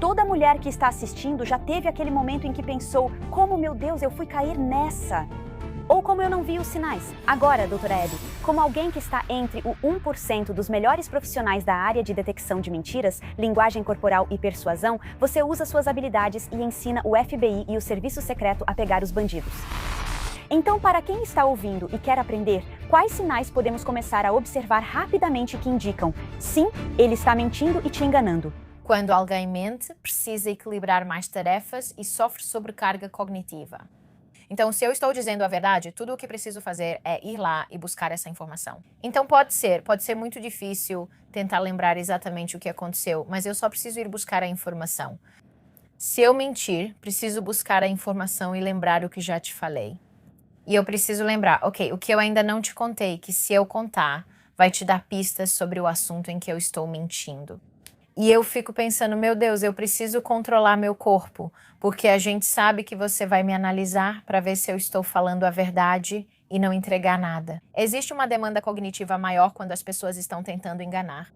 Toda mulher que está assistindo já teve aquele momento em que pensou: como, meu Deus, eu fui cair nessa? Ou como eu não vi os sinais. Agora, doutora Abby, como alguém que está entre o 1% dos melhores profissionais da área de detecção de mentiras, linguagem corporal e persuasão, você usa suas habilidades e ensina o FBI e o Serviço Secreto a pegar os bandidos. Então, para quem está ouvindo e quer aprender, quais sinais podemos começar a observar rapidamente que indicam: sim, ele está mentindo e te enganando? Quando alguém mente, precisa equilibrar mais tarefas e sofre sobrecarga cognitiva. Então, se eu estou dizendo a verdade, tudo o que preciso fazer é ir lá e buscar essa informação. Então, pode ser muito difícil tentar lembrar exatamente o que aconteceu, mas eu só preciso ir buscar a informação. Se eu mentir, preciso buscar a informação e lembrar o que já te falei. E eu preciso lembrar, ok, o que eu ainda não te contei, que se eu contar, vai te dar pistas sobre o assunto em que eu estou mentindo. E eu fico pensando, meu Deus, eu preciso controlar meu corpo, porque a gente sabe que você vai me analisar para ver se eu estou falando a verdade e não entregar nada. Existe uma demanda cognitiva maior quando as pessoas estão tentando enganar.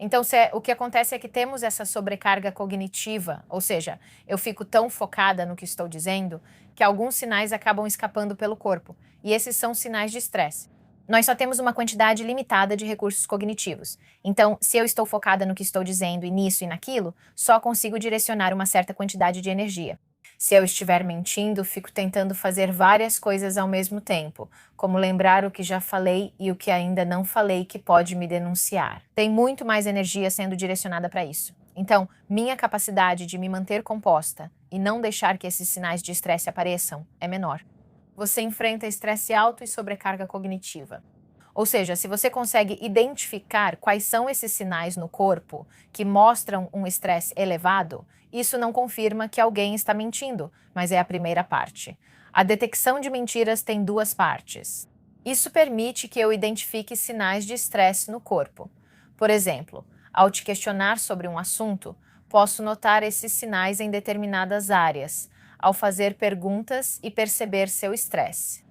Então, o que acontece é que temos essa sobrecarga cognitiva, ou seja, eu fico tão focada no que estou dizendo que alguns sinais acabam escapando pelo corpo, e esses são sinais de estresse. Nós só temos uma quantidade limitada de recursos cognitivos. Então, se eu estou focada no que estou dizendo e nisso e naquilo, só consigo direcionar uma certa quantidade de energia. Se eu estiver mentindo, fico tentando fazer várias coisas ao mesmo tempo, como lembrar o que já falei e o que ainda não falei que pode me denunciar. Tem muito mais energia sendo direcionada para isso. Então, minha capacidade de me manter composta e não deixar que esses sinais de estresse apareçam é menor. Você enfrenta estresse alto e sobrecarga cognitiva. Ou seja, se você consegue identificar quais são esses sinais no corpo que mostram um estresse elevado, isso não confirma que alguém está mentindo, mas é a primeira parte. A detecção de mentiras tem duas partes. Isso permite que eu identifique sinais de estresse no corpo. Por exemplo, ao te questionar sobre um assunto, posso notar esses sinais em determinadas áreas, ao fazer perguntas e perceber seu estresse.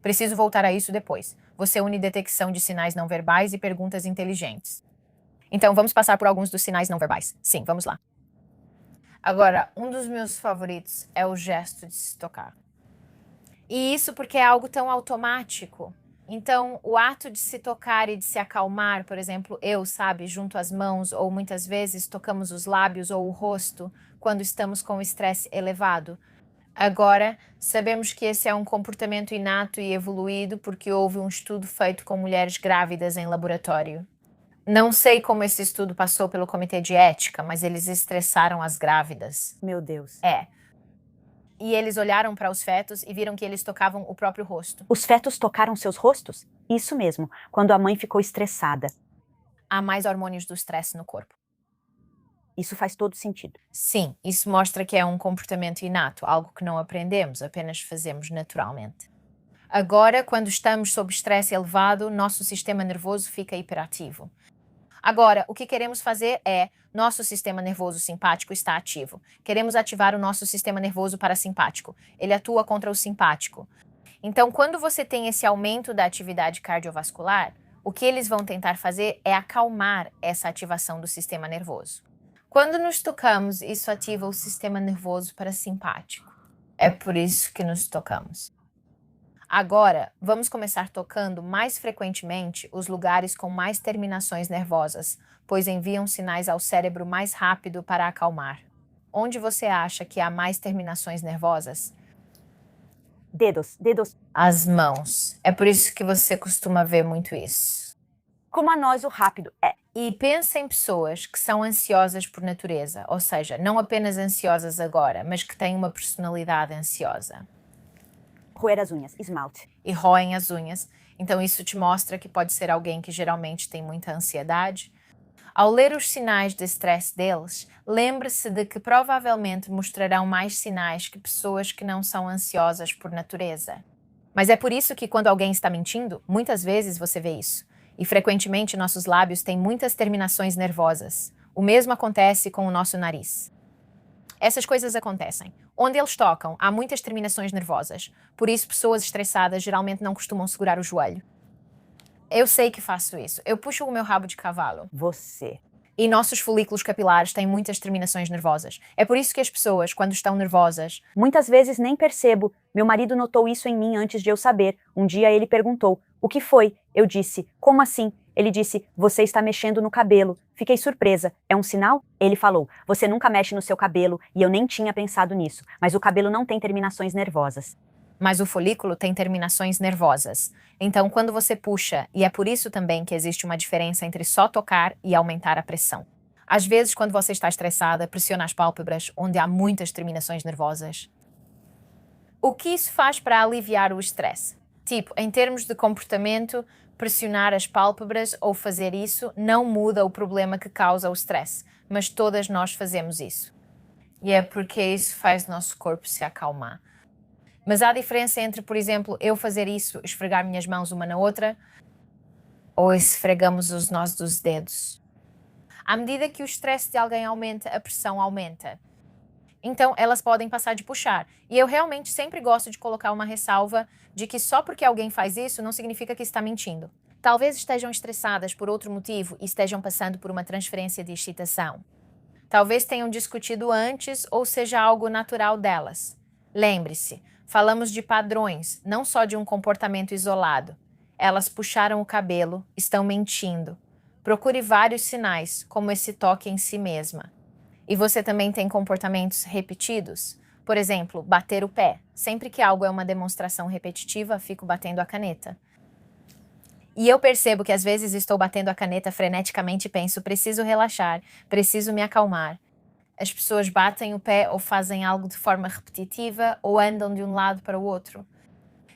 Preciso voltar a isso depois. Você une detecção de sinais não verbais e perguntas inteligentes. Então, vamos passar por alguns dos sinais não verbais. Sim, vamos lá. Agora, um dos meus favoritos é o gesto de se tocar. E isso porque é algo tão automático. Então, o ato de se tocar e de se acalmar, por exemplo, junto às mãos, ou muitas vezes tocamos os lábios ou o rosto quando estamos com o estresse elevado. Agora, sabemos que esse é um comportamento inato e evoluído porque houve um estudo feito com mulheres grávidas em laboratório. Não sei como esse estudo passou pelo comitê de ética, mas eles estressaram as grávidas. Meu Deus. E eles olharam para os fetos e viram que eles tocavam o próprio rosto. Os fetos tocaram seus rostos? Isso mesmo, quando a mãe ficou estressada. Há mais hormônios do estresse no corpo. Isso faz todo sentido. Sim, isso mostra que é um comportamento inato, algo que não aprendemos, apenas fazemos naturalmente. Agora, quando estamos sob estresse elevado, nosso sistema nervoso fica hiperativo. Agora, o que queremos fazer é, nosso sistema nervoso simpático está ativo. Queremos ativar o nosso sistema nervoso parasimpático. Ele atua contra o simpático. Então, quando você tem esse aumento da atividade cardiovascular, o que eles vão tentar fazer é acalmar essa ativação do sistema nervoso. Quando nos tocamos, isso ativa o sistema nervoso parasimpático. É por isso que nos tocamos. Agora, vamos começar tocando mais frequentemente os lugares com mais terminações nervosas, pois enviam sinais ao cérebro mais rápido para acalmar. Onde você acha que há mais terminações nervosas? Dedos. As mãos. É por isso que você costuma ver muito isso. Como a nós, o rápido. E pensa em pessoas que são ansiosas por natureza, ou seja, não apenas ansiosas agora, mas que têm uma personalidade ansiosa. Roer as unhas, esmalte. E roem as unhas. Então isso te mostra que pode ser alguém que geralmente tem muita ansiedade. Ao ler os sinais de estresse deles, lembre-se de que provavelmente mostrarão mais sinais que pessoas que não são ansiosas por natureza. Mas é por isso que quando alguém está mentindo, muitas vezes você vê isso. E frequentemente nossos lábios têm muitas terminações nervosas. O mesmo acontece com o nosso nariz. Essas coisas acontecem. Onde eles tocam, há muitas terminações nervosas. Por isso, pessoas estressadas geralmente não costumam segurar o joelho. Eu sei que faço isso. Eu puxo o meu rabo de cavalo. Você. E nossos folículos capilares têm muitas terminações nervosas. É por isso que as pessoas, quando estão nervosas, muitas vezes nem percebo. Meu marido notou isso em mim antes de eu saber. Um dia ele perguntou: "O que foi?" Eu disse: "Como assim?" Ele disse: "Você está mexendo no cabelo." Fiquei surpresa. É um sinal? Ele falou: "Você nunca mexe no seu cabelo e eu nem tinha pensado nisso, mas o cabelo não tem terminações nervosas." mas o folículo tem terminações nervosas. Então, quando você puxa, e é por isso também que existe uma diferença entre só tocar e aumentar a pressão. Às vezes, quando você está estressada, pressiona as pálpebras, onde há muitas terminações nervosas. O que isso faz para aliviar o estresse? Tipo, em termos de comportamento, pressionar as pálpebras ou fazer isso não muda o problema que causa o estresse, mas todas nós fazemos isso. E é porque isso faz nosso corpo se acalmar. Mas há diferença entre, por exemplo, eu fazer isso, esfregar minhas mãos uma na outra, ou esfregamos os nós dos dedos. À medida que o estresse de alguém aumenta, a pressão aumenta. Então, elas podem passar de puxar. E eu realmente sempre gosto de colocar uma ressalva de que só porque alguém faz isso não significa que está mentindo. Talvez estejam estressadas por outro motivo e estejam passando por uma transferência de excitação. Talvez tenham discutido antes ou seja algo natural delas. Lembre-se, falamos de padrões, não só de um comportamento isolado. Elas puxaram o cabelo, estão mentindo. Procure vários sinais, como esse toque em si mesma. E você também tem comportamentos repetidos? Por exemplo, bater o pé. Sempre que algo é uma demonstração repetitiva, fico batendo a caneta. E eu percebo que às vezes estou batendo a caneta freneticamente e penso, preciso relaxar, preciso me acalmar. As pessoas batem o pé ou fazem algo de forma repetitiva ou andam de um lado para o outro.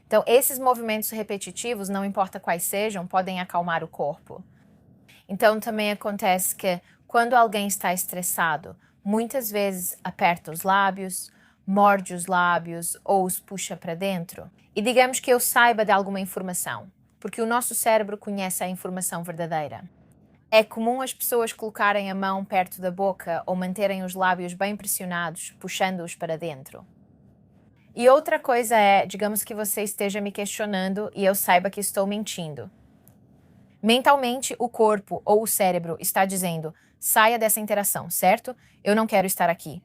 Então, esses movimentos repetitivos, não importa quais sejam, podem acalmar o corpo. Então, também acontece que quando alguém está estressado, muitas vezes aperta os lábios, morde os lábios ou os puxa para dentro. E digamos que eu saiba de alguma informação, porque o nosso cérebro conhece a informação verdadeira. É comum as pessoas colocarem a mão perto da boca ou manterem os lábios bem pressionados, puxando-os para dentro. E outra coisa é, digamos que você esteja me questionando e eu saiba que estou mentindo. Mentalmente, o corpo ou o cérebro está dizendo, saia dessa interação, certo? Eu não quero estar aqui.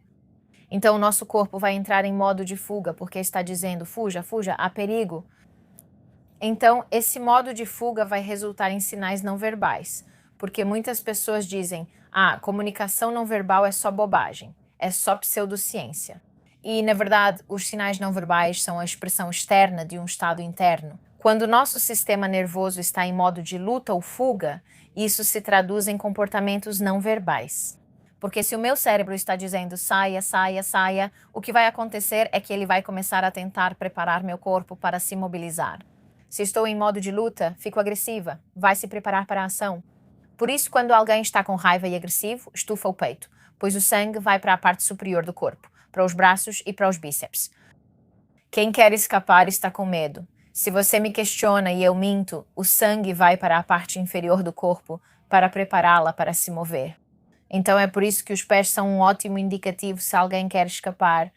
Então, o nosso corpo vai entrar em modo de fuga, porque está dizendo, fuja, fuja, há perigo. Então, esse modo de fuga vai resultar em sinais não verbais. Porque muitas pessoas dizem, comunicação não verbal é só bobagem, é só pseudociência. E, na verdade, os sinais não verbais são a expressão externa de um estado interno. Quando o nosso sistema nervoso está em modo de luta ou fuga, isso se traduz em comportamentos não verbais. Porque se o meu cérebro está dizendo saia, saia, saia, o que vai acontecer é que ele vai começar a tentar preparar meu corpo para se mobilizar. Se estou em modo de luta, fico agressiva, vai se preparar para a ação. Por isso, quando alguém está com raiva e agressivo, estufa o peito, pois o sangue vai para a parte superior do corpo, para os braços e para os bíceps. Quem quer escapar está com medo. Se você me questiona e eu minto, o sangue vai para a parte inferior do corpo para prepará-la para se mover. Então é por isso que os pés são um ótimo indicativo se alguém quer escapar.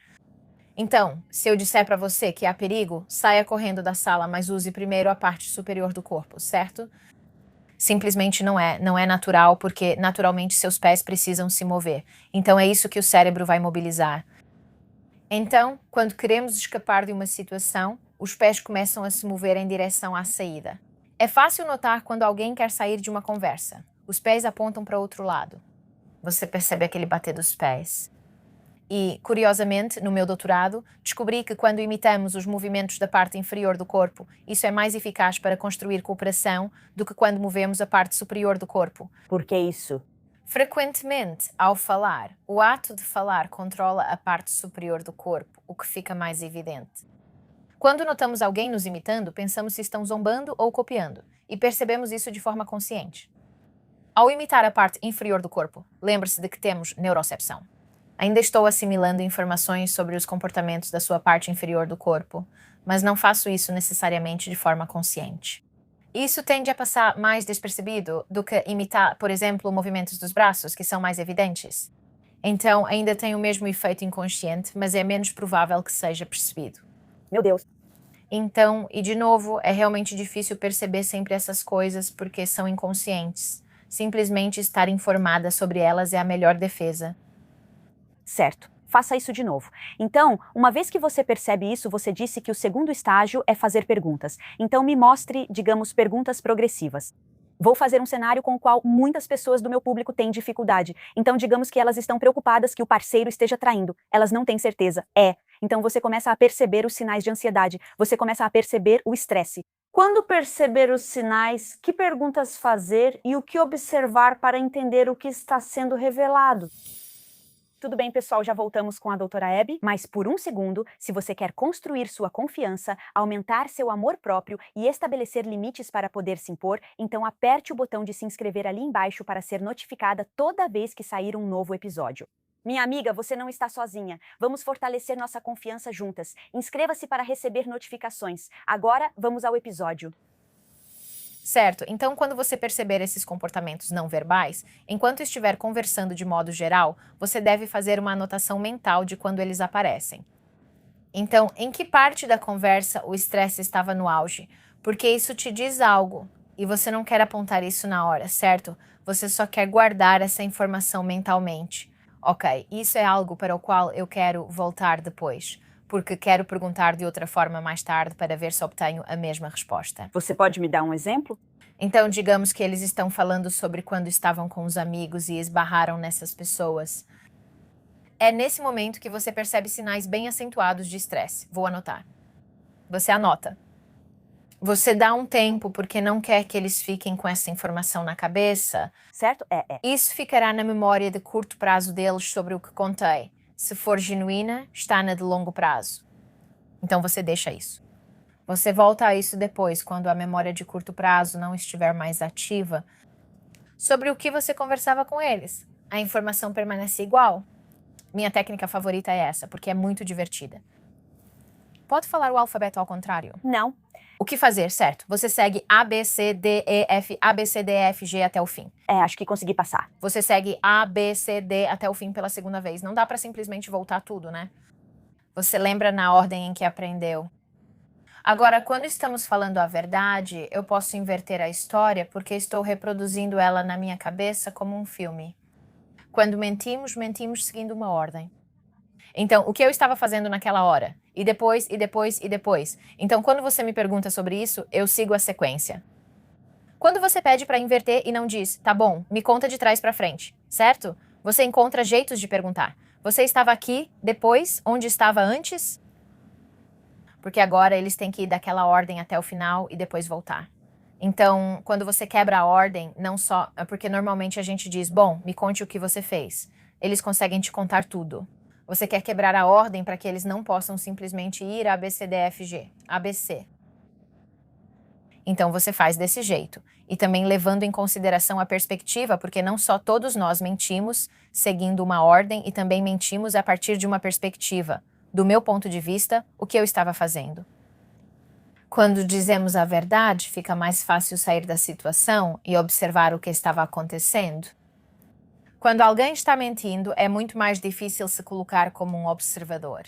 Então, se eu disser para você que há perigo, saia correndo da sala, mas use primeiro a parte superior do corpo, certo? Simplesmente não é natural, porque naturalmente seus pés precisam se mover. Então é isso que o cérebro vai mobilizar. Então, quando queremos escapar de uma situação, os pés começam a se mover em direção à saída. É fácil notar quando alguém quer sair de uma conversa. Os pés apontam para outro lado. Você percebe aquele bater dos pés. E, curiosamente, no meu doutorado, descobri que quando imitamos os movimentos da parte inferior do corpo, isso é mais eficaz para construir cooperação do que quando movemos a parte superior do corpo. Por que isso? Frequentemente, ao falar, o ato de falar controla a parte superior do corpo, o que fica mais evidente. Quando notamos alguém nos imitando, pensamos se estão zombando ou copiando, e percebemos isso de forma consciente. Ao imitar a parte inferior do corpo, lembre-se de que temos neurocepção. Ainda estou assimilando informações sobre os comportamentos da sua parte inferior do corpo, mas não faço isso necessariamente de forma consciente. Isso tende a passar mais despercebido do que imitar, por exemplo, movimentos dos braços, que são mais evidentes. Então, ainda tem o mesmo efeito inconsciente, mas é menos provável que seja percebido. Meu Deus. Então, e de novo, é realmente difícil perceber sempre essas coisas porque são inconscientes. Simplesmente estar informada sobre elas é a melhor defesa. Certo. Faça isso de novo. Então, uma vez que você percebe isso, você disse que o segundo estágio é fazer perguntas. Então, me mostre, digamos, perguntas progressivas. Vou fazer um cenário com o qual muitas pessoas do meu público têm dificuldade. Então, digamos que elas estão preocupadas que o parceiro esteja traindo. Elas não têm certeza. Então, você começa a perceber os sinais de ansiedade. Você começa a perceber o estresse. Quando perceber os sinais, que perguntas fazer e o que observar para entender o que está sendo revelado? Tudo bem, pessoal, já voltamos com a doutora Abby, mas por um segundo, se você quer construir sua confiança, aumentar seu amor próprio e estabelecer limites para poder se impor, então aperte o botão de se inscrever ali embaixo para ser notificada toda vez que sair um novo episódio. Minha amiga, você não está sozinha. Vamos fortalecer nossa confiança juntas. Inscreva-se para receber notificações. Agora, vamos ao episódio. Certo, então quando você perceber esses comportamentos não verbais, enquanto estiver conversando de modo geral, você deve fazer uma anotação mental de quando eles aparecem. Então, em que parte da conversa o estresse estava no auge? Porque isso te diz algo e você não quer apontar isso na hora, certo? Você só quer guardar essa informação mentalmente. Ok, isso é algo para o qual eu quero voltar depois, porque quero perguntar de outra forma mais tarde para ver se obtenho a mesma resposta. Você pode me dar um exemplo? Então, digamos que eles estão falando sobre quando estavam com os amigos e esbarraram nessas pessoas. É nesse momento que você percebe sinais bem acentuados de estresse. Vou anotar. Você anota. Você dá um tempo porque não quer que eles fiquem com essa informação na cabeça. Certo? Isso ficará na memória de curto prazo deles sobre o que contei. Se for genuína, está na de longo prazo. Então você deixa isso. Você volta a isso depois, quando a memória de curto prazo não estiver mais ativa, sobre o que você conversava com eles. A informação permanece igual. Minha técnica favorita é essa, porque é muito divertida. Pode falar o alfabeto ao contrário? Não. O que fazer, certo? Você segue A, B, C, D, E, F, A, B, C, D, E, F, G até o fim. Acho que consegui passar. Você segue A, B, C, D até o fim pela segunda vez. Não dá para simplesmente voltar tudo, né? Você lembra na ordem em que aprendeu. Agora, quando estamos falando a verdade, eu posso inverter a história porque estou reproduzindo ela na minha cabeça como um filme. Quando mentimos, mentimos seguindo uma ordem. Então, o que eu estava fazendo naquela hora? E depois, e depois, e depois. Então, quando você me pergunta sobre isso, eu sigo a sequência. Quando você pede para inverter e não diz, tá bom, me conta de trás para frente, certo? Você encontra jeitos de perguntar. Você estava aqui, depois, onde estava antes? Porque agora eles têm que ir daquela ordem até o final e depois voltar. Então, quando você quebra a ordem, não só... Porque normalmente a gente diz, bom, me conte o que você fez. Eles conseguem te contar tudo. Você quer quebrar a ordem para que eles não possam simplesmente ir a B, C, D, F, G. ABC. Então você faz desse jeito. E também levando em consideração a perspectiva, porque não só todos nós mentimos seguindo uma ordem e também mentimos a partir de uma perspectiva. Do meu ponto de vista, o que eu estava fazendo. Quando dizemos a verdade, fica mais fácil sair da situação e observar o que estava acontecendo. Quando alguém está mentindo, é muito mais difícil se colocar como um observador.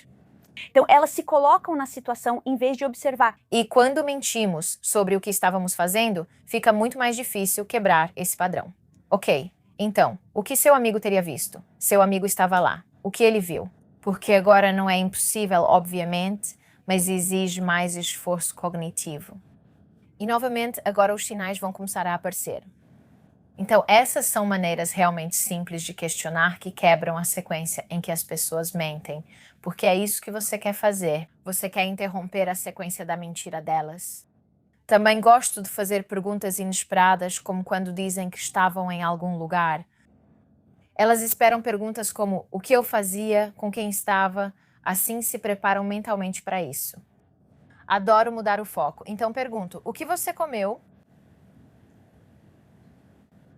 Então, elas se colocam na situação em vez de observar. E quando mentimos sobre o que estávamos fazendo, fica muito mais difícil quebrar esse padrão. Ok, então, o que seu amigo teria visto? Seu amigo estava lá. O que ele viu? Porque agora não é impossível, obviamente, mas exige mais esforço cognitivo. E novamente, agora os sinais vão começar a aparecer. Então, essas são maneiras realmente simples de questionar que quebram a sequência em que as pessoas mentem, porque é isso que você quer fazer. Você quer interromper a sequência da mentira delas. Também gosto de fazer perguntas inesperadas, como quando dizem que estavam em algum lugar. Elas esperam perguntas como o que eu fazia, com quem estava, assim se preparam mentalmente para isso. Adoro mudar o foco, então pergunto, o que você comeu?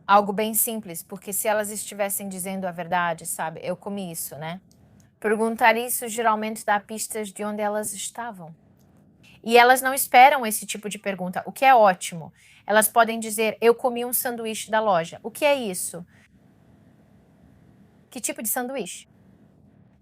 Algo bem simples, porque se elas estivessem dizendo a verdade, sabe, eu comi isso, né? Perguntar isso geralmente dá pistas de onde elas estavam. E elas não esperam esse tipo de pergunta, o que é ótimo. Elas podem dizer, eu comi um sanduíche da loja. O que é isso? Que tipo de sanduíche?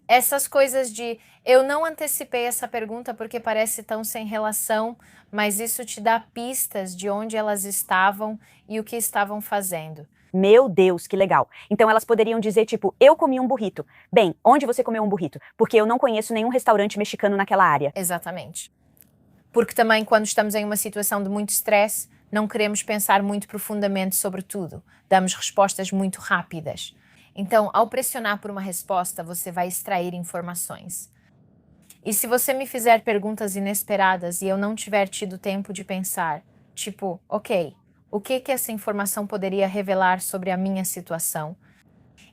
Essas coisas de, eu não antecipei essa pergunta porque parece tão sem relação, mas isso te dá pistas de onde elas estavam e o que estavam fazendo. Meu Deus, que legal. Então elas poderiam dizer tipo, eu comi um burrito. Bem, onde você comeu um burrito? Porque eu não conheço nenhum restaurante mexicano naquela área. Exatamente. Porque também quando estamos em uma situação de muito estresse, não queremos pensar muito profundamente sobre tudo. Damos respostas muito rápidas. Então, ao pressionar por uma resposta, você vai extrair informações. E se você me fizer perguntas inesperadas e eu não tiver tido tempo de pensar, tipo, ok, o que essa informação poderia revelar sobre a minha situação?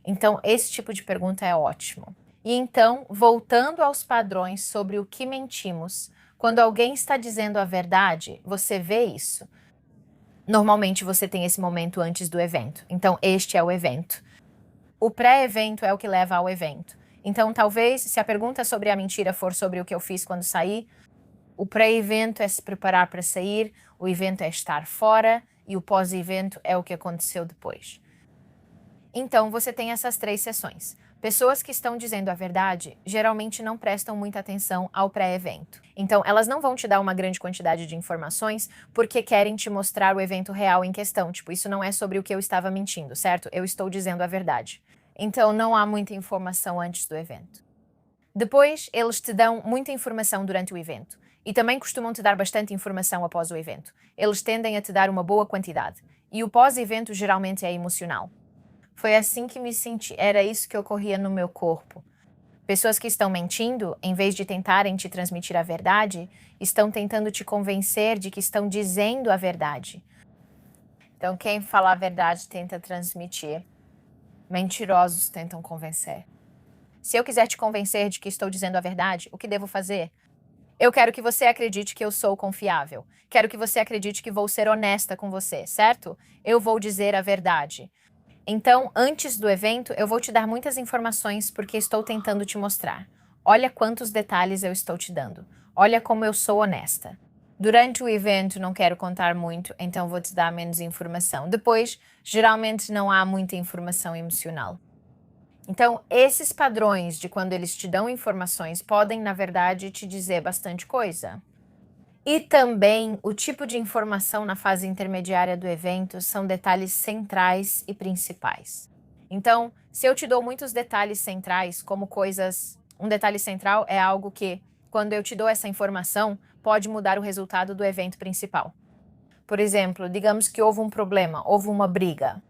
Então, esse tipo de pergunta é ótimo. E então, voltando aos padrões sobre o que mentimos, quando alguém está dizendo a verdade, você vê isso. Normalmente você tem esse momento antes do evento. Então, este é o evento. O pré-evento é o que leva ao evento. Então, talvez, se a pergunta sobre a mentira for sobre o que eu fiz quando saí, o pré-evento é se preparar para sair, o evento é estar fora e o pós-evento é o que aconteceu depois. Então, você tem essas 3 sessões. Pessoas que estão dizendo a verdade geralmente não prestam muita atenção ao pré-evento. Então, elas não vão te dar uma grande quantidade de informações porque querem te mostrar o evento real em questão. Tipo, isso não é sobre o que eu estava mentindo, certo? Eu estou dizendo a verdade. Então, não há muita informação antes do evento. Depois, eles te dão muita informação durante o evento. E também costumam te dar bastante informação após o evento. Eles tendem a te dar uma boa quantidade. E o pós-evento geralmente é emocional. Foi assim que me senti, era isso que ocorria no meu corpo. Pessoas que estão mentindo, em vez de tentarem te transmitir a verdade, estão tentando te convencer de que estão dizendo a verdade. Então, quem fala a verdade tenta transmitir. Mentirosos tentam convencer. Se eu quiser te convencer de que estou dizendo a verdade, o que devo fazer? Eu quero que você acredite que eu sou confiável. Quero que você acredite que vou ser honesta com você, certo? Eu vou dizer a verdade. Então, antes do evento, eu vou te dar muitas informações porque estou tentando te mostrar. Olha quantos detalhes eu estou te dando. Olha como eu sou honesta. Durante o evento, não quero contar muito, então vou te dar menos informação. Depois, geralmente não há muita informação emocional. Então, esses padrões de quando eles te dão informações podem, na verdade, te dizer bastante coisa. E também o tipo de informação na fase intermediária do evento são detalhes centrais e principais. Então, se eu te dou muitos detalhes centrais, como coisas... Um detalhe central é algo que, quando eu te dou essa informação, pode mudar o resultado do evento principal. Por exemplo, digamos que houve um problema, houve uma briga.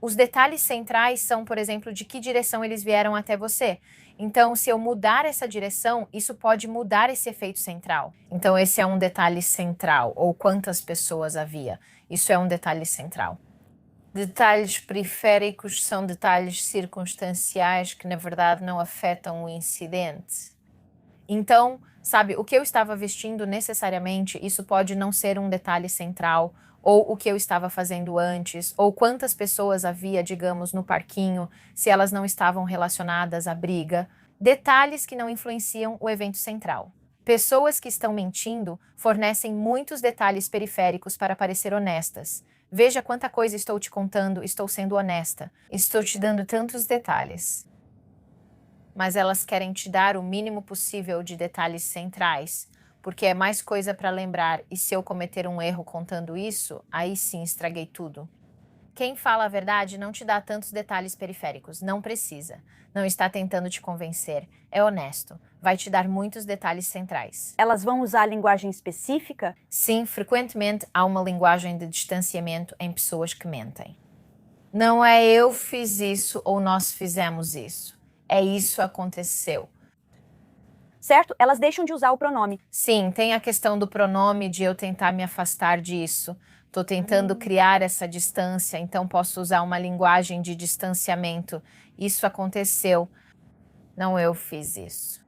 Os detalhes centrais são, por exemplo, de que direção eles vieram até você. Então, se eu mudar essa direção, isso pode mudar esse efeito central. Então, esse é um detalhe central. Ou quantas pessoas havia. Isso é um detalhe central. Detalhes periféricos são detalhes circunstanciais que, na verdade, não afetam o incidente. Então, sabe, o que eu estava vestindo necessariamente, isso pode não ser um detalhe central, ou o que eu estava fazendo antes, ou quantas pessoas havia, digamos, no parquinho, se elas não estavam relacionadas à briga. Detalhes que não influenciam o evento central. Pessoas que estão mentindo fornecem muitos detalhes periféricos para parecer honestas. Veja quanta coisa estou te contando, estou sendo honesta. Estou te dando tantos detalhes. Mas elas querem te dar o mínimo possível de detalhes centrais, porque é mais coisa para lembrar, e se eu cometer um erro contando isso, aí sim estraguei tudo. Quem fala a verdade não te dá tantos detalhes periféricos, não precisa. Não está tentando te convencer, é honesto, vai te dar muitos detalhes centrais. Elas vão usar linguagem específica? Sim, frequentemente há uma linguagem de distanciamento em pessoas que mentem. Não é eu fiz isso ou nós fizemos isso, é isso aconteceu. Certo? Elas deixam de usar o pronome. Sim, tem a questão do pronome, de eu tentar me afastar disso. Estou tentando criar essa distância, então posso usar uma linguagem de distanciamento. Isso aconteceu, não eu fiz isso.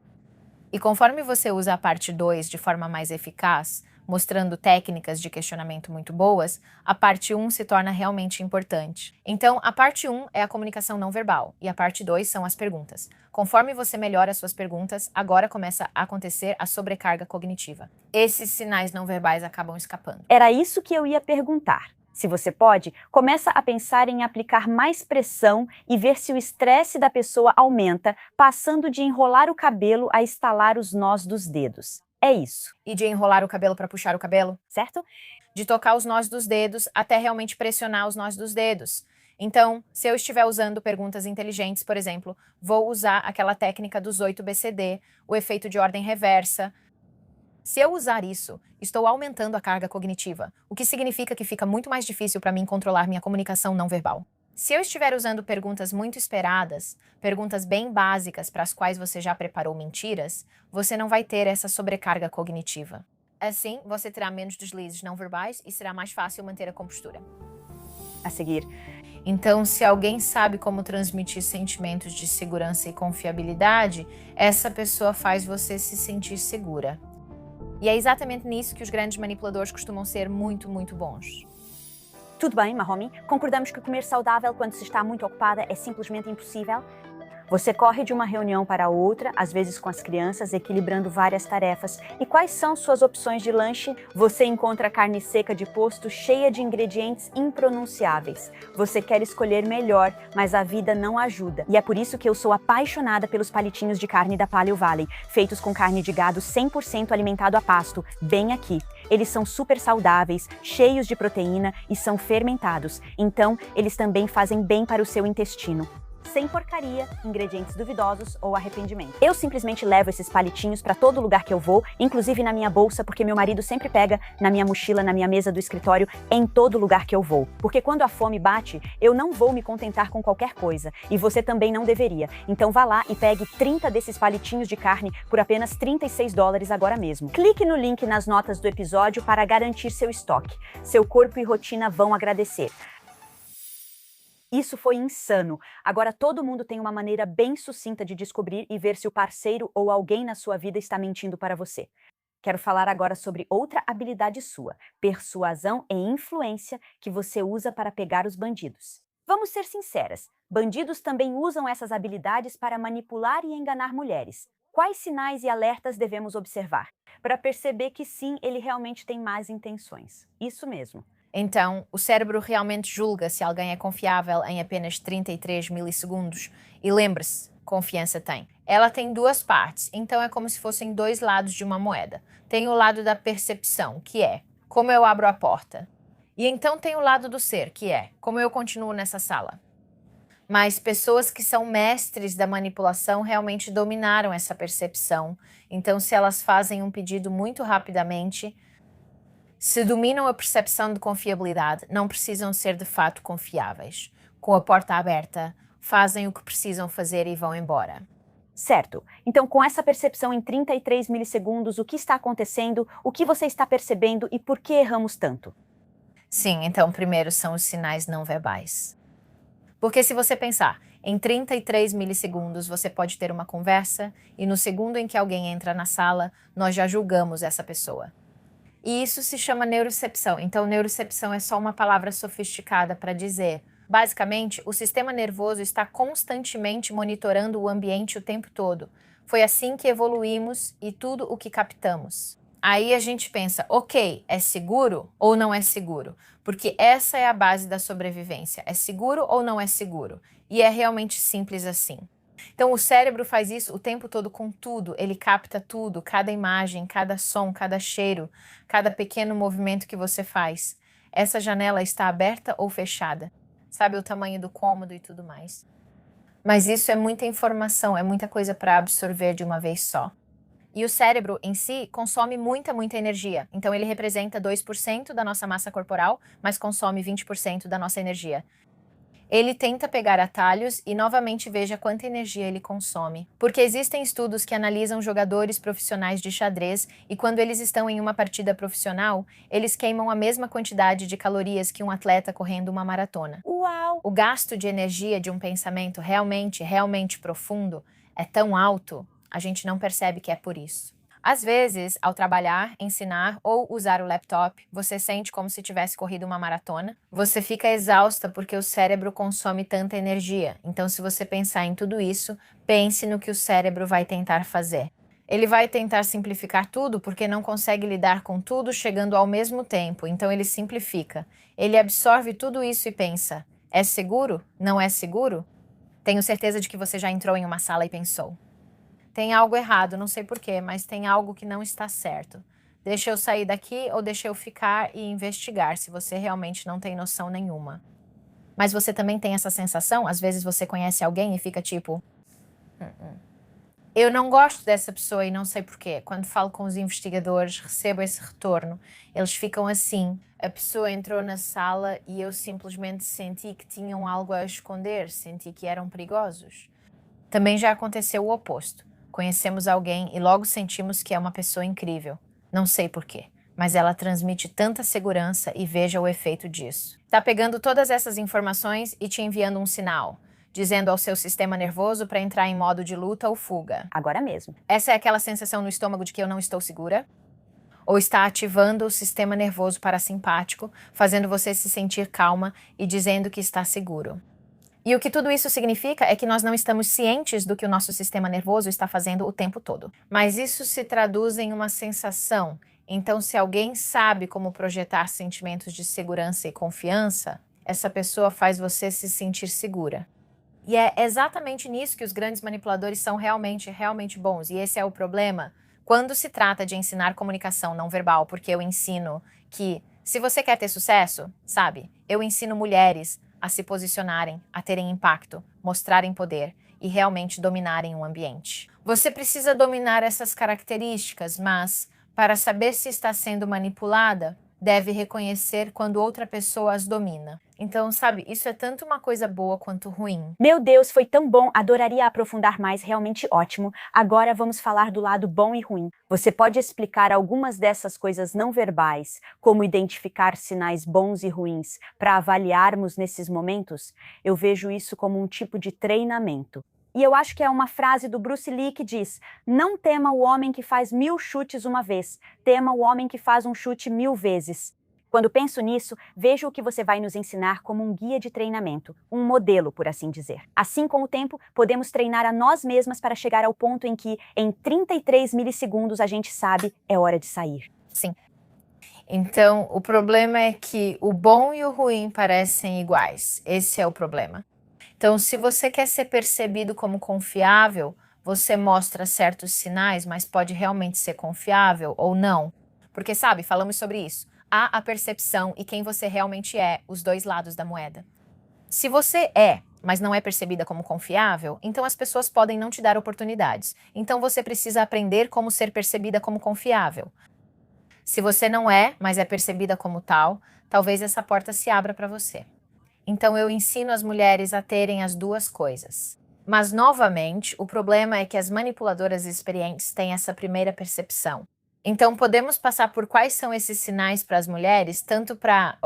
E conforme você usa a parte 2 de forma mais eficaz, mostrando técnicas de questionamento muito boas, a parte 1 se torna realmente importante. Então, a parte 1 é a comunicação não verbal e a parte 2 são as perguntas. Conforme você melhora as suas perguntas, agora começa a acontecer a sobrecarga cognitiva. Esses sinais não verbais acabam escapando. Era isso que eu ia perguntar. Se você pode, começa a pensar em aplicar mais pressão e ver se o estresse da pessoa aumenta, passando de enrolar o cabelo a estalar os nós dos dedos. É isso. E de enrolar o cabelo para puxar o cabelo, certo? De tocar os nós dos dedos até realmente pressionar os nós dos dedos. Então, se eu estiver usando perguntas inteligentes, por exemplo, vou usar aquela técnica dos 8 BCD, o efeito de ordem reversa. Se eu usar isso, estou aumentando a carga cognitiva, o que significa que fica muito mais difícil para mim controlar minha comunicação não verbal. Se eu estiver usando perguntas muito esperadas, perguntas bem básicas para as quais você já preparou mentiras, você não vai ter essa sobrecarga cognitiva. Assim, você terá menos deslizes não verbais e será mais fácil manter a compostura. A seguir. Então, se alguém sabe como transmitir sentimentos de segurança e confiabilidade, essa pessoa faz você se sentir segura. E é exatamente nisso que os grandes manipuladores costumam ser muito, muito bons. Tudo bem, Mahomi, concordamos que comer saudável quando se está muito ocupada é simplesmente impossível? Você corre de uma reunião para outra, às vezes com as crianças, equilibrando várias tarefas. E quais são suas opções de lanche? Você encontra carne seca de posto cheia de ingredientes impronunciáveis. Você quer escolher melhor, mas a vida não ajuda. E é por isso que eu sou apaixonada pelos palitinhos de carne da Paleo Valley, feitos com carne de gado 100% alimentado a pasto, bem aqui. Eles são super saudáveis, cheios de proteína e são fermentados. Então, eles também fazem bem para o seu intestino. Sem porcaria, ingredientes duvidosos ou arrependimento. Eu simplesmente levo esses palitinhos para todo lugar que eu vou, inclusive na minha bolsa, porque meu marido sempre pega na minha mochila, na minha mesa do escritório, em todo lugar que eu vou. Porque quando a fome bate, eu não vou me contentar com qualquer coisa, e você também não deveria. Então vá lá e pegue 30 desses palitinhos de carne por apenas $36 agora mesmo. Clique no link nas notas do episódio para garantir seu estoque. Seu corpo e rotina vão agradecer. Isso foi insano. Agora todo mundo tem uma maneira bem sucinta de descobrir e ver se o parceiro ou alguém na sua vida está mentindo para você. Quero falar agora sobre outra habilidade sua, persuasão e influência, que você usa para pegar os bandidos. Vamos ser sinceras, bandidos também usam essas habilidades para manipular e enganar mulheres. Quais sinais e alertas devemos observar? Para perceber que sim, ele realmente tem más intenções. Isso mesmo. Então, o cérebro realmente julga se alguém é confiável em apenas 33 milissegundos. E lembre-se, confiança tem. Ela tem duas partes, então é como se fossem dois lados de uma moeda. Tem o lado da percepção, que é como eu abro a porta. E então tem o lado do ser, que é como eu continuo nessa sala. Mas pessoas que são mestres da manipulação realmente dominaram essa percepção. Então, se elas fazem um pedido muito rapidamente, se dominam a percepção de confiabilidade, não precisam ser de fato confiáveis. Com a porta aberta, fazem o que precisam fazer e vão embora. Certo. Então, com essa percepção em 33 milissegundos, o que está acontecendo, o que você está percebendo e por que erramos tanto? Sim, então primeiro são os sinais não verbais. Porque se você pensar, em 33 milissegundos você pode ter uma conversa e no segundo em que alguém entra na sala, nós já julgamos essa pessoa. E isso se chama neurocepção. Então, neurocepção é só uma palavra sofisticada para dizer, basicamente, o sistema nervoso está constantemente monitorando o ambiente o tempo todo. Foi assim que evoluímos e tudo o que captamos. Aí a gente pensa, ok, é seguro ou não é seguro? Porque essa é a base da sobrevivência. É seguro ou não é seguro? E é realmente simples assim. Então, o cérebro faz isso o tempo todo com tudo. Ele capta tudo, cada imagem, cada som, cada cheiro, cada pequeno movimento que você faz. Essa janela está aberta ou fechada? Sabe o tamanho do cômodo e tudo mais. Mas isso é muita informação, é muita coisa para absorver de uma vez só. E o cérebro em si consome muita energia. Então, ele representa 2% da nossa massa corporal, mas consome 20% da nossa energia. Ele tenta pegar atalhos e novamente veja quanta energia ele consome. Porque existem estudos que analisam jogadores profissionais de xadrez e quando eles estão em uma partida profissional, eles queimam a mesma quantidade de calorias que um atleta correndo uma maratona. Uau! O gasto de energia de um pensamento realmente profundo é tão alto, a gente não percebe que é por isso. Às vezes, ao trabalhar, ensinar ou usar o laptop, você sente como se tivesse corrido uma maratona. Você fica exausta porque o cérebro consome tanta energia. Então, se você pensar em tudo isso, pense no que o cérebro vai tentar fazer. Ele vai tentar simplificar tudo porque não consegue lidar com tudo chegando ao mesmo tempo. Então, ele simplifica. Ele absorve tudo isso e pensa, é seguro? Não é seguro? Tenho certeza de que você já entrou em uma sala e pensou. Tem algo errado, não sei porquê, mas tem algo que não está certo. Deixa eu sair daqui ou deixa eu ficar e investigar se você realmente não tem noção nenhuma. Mas você também tem essa sensação? Às vezes você conhece alguém e fica tipo... Eu não gosto dessa pessoa e não sei porquê. Quando falo com os investigadores, recebo esse retorno. Eles ficam assim. A pessoa entrou na sala e eu simplesmente senti que tinham algo a esconder, senti que eram perigosos. Também já aconteceu o oposto. Conhecemos alguém e logo sentimos que é uma pessoa incrível. Não sei porquê, mas ela transmite tanta segurança e veja o efeito disso. Tá pegando todas essas informações e te enviando um sinal, dizendo ao seu sistema nervoso para entrar em modo de luta ou fuga. Agora mesmo. Essa é aquela sensação no estômago de que eu não estou segura? Ou está ativando o sistema nervoso parasimpático, fazendo você se sentir calma e dizendo que está seguro. E o que tudo isso significa é que nós não estamos cientes do que o nosso sistema nervoso está fazendo o tempo todo. Mas isso se traduz em uma sensação. Então, se alguém sabe como projetar sentimentos de segurança e confiança, essa pessoa faz você se sentir segura. E é exatamente nisso que os grandes manipuladores são realmente bons. E esse é o problema quando se trata de ensinar comunicação não verbal, porque eu ensino que, se você quer ter sucesso, sabe, eu ensino mulheres a se posicionarem, a terem impacto, mostrarem poder e realmente dominarem um ambiente. Você precisa dominar essas características, mas para saber se está sendo manipulada, deve reconhecer quando outra pessoa as domina. Então, sabe, isso é tanto uma coisa boa quanto ruim. Meu Deus, foi tão bom, adoraria aprofundar mais, realmente ótimo. Agora vamos falar do lado bom e ruim. Você pode explicar algumas dessas coisas não verbais, como identificar sinais bons e ruins, para avaliarmos nesses momentos? Eu vejo isso como um tipo de treinamento. E eu acho que é uma frase do Bruce Lee que diz: não tema o homem que faz 1000 chutes uma vez, tema o homem que faz um chute 1000 vezes. Quando penso nisso, vejo o que você vai nos ensinar como um guia de treinamento, um modelo, por assim dizer. Assim, com o tempo, podemos treinar a nós mesmas para chegar ao ponto em que, em 33 milissegundos, a gente sabe é hora de sair. Sim. Então, o problema é que o bom e o ruim parecem iguais. Esse é o problema. Então, se você quer ser percebido como confiável, você mostra certos sinais, mas pode realmente ser confiável ou não. Porque, sabe, falamos sobre isso. Há a percepção e quem você realmente é, os dois lados da moeda. Se você é, mas não é percebida como confiável, então as pessoas podem não te dar oportunidades. Então você precisa aprender como ser percebida como confiável. Se você não é, mas é percebida como tal, talvez essa porta se abra para você. Então eu ensino as mulheres a terem as duas coisas. Mas, novamente, o problema é que as manipuladoras experientes têm essa primeira percepção. Então, podemos passar por quais são esses sinais para as mulheres, tanto para,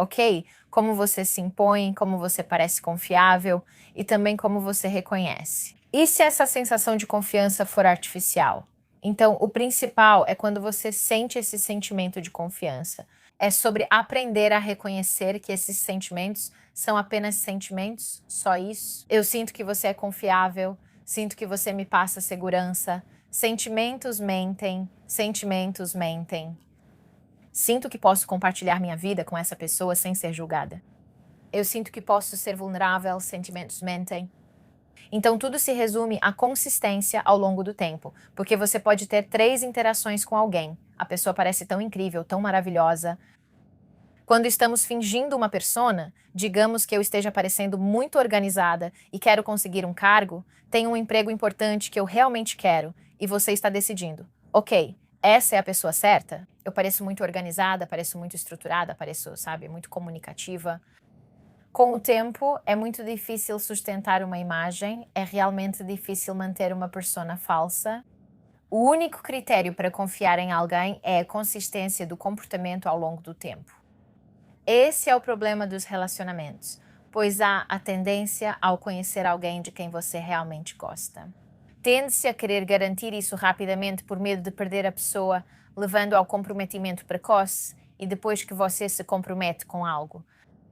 como você se impõe, como você parece confiável e também como você reconhece. E se essa sensação de confiança for artificial? Então, o principal é quando você sente esse sentimento de confiança. É sobre aprender a reconhecer que esses sentimentos são apenas sentimentos, só isso. Eu sinto que você é confiável, sinto que você me passa segurança. Sentimentos mentem, sentimentos mentem. Sinto que posso compartilhar minha vida com essa pessoa sem ser julgada. Eu sinto que posso ser vulnerável, sentimentos mentem. Então tudo se resume à consistência ao longo do tempo, porque você pode ter 3 interações com alguém. A pessoa parece tão incrível, tão maravilhosa. Quando estamos fingindo uma persona, digamos que eu esteja parecendo muito organizada e quero conseguir um cargo, tenho um emprego importante que eu realmente quero, e você está decidindo, essa é a pessoa certa? Eu pareço muito organizada, pareço muito estruturada, pareço, muito comunicativa. Com o tempo, é muito difícil sustentar uma imagem, é realmente difícil manter uma persona falsa. O único critério para confiar em alguém é a consistência do comportamento ao longo do tempo. Esse é o problema dos relacionamentos, pois há a tendência ao conhecer alguém de quem você realmente gosta. Tende-se a querer garantir isso rapidamente por medo de perder a pessoa, levando ao comprometimento precoce e depois que você se compromete com algo.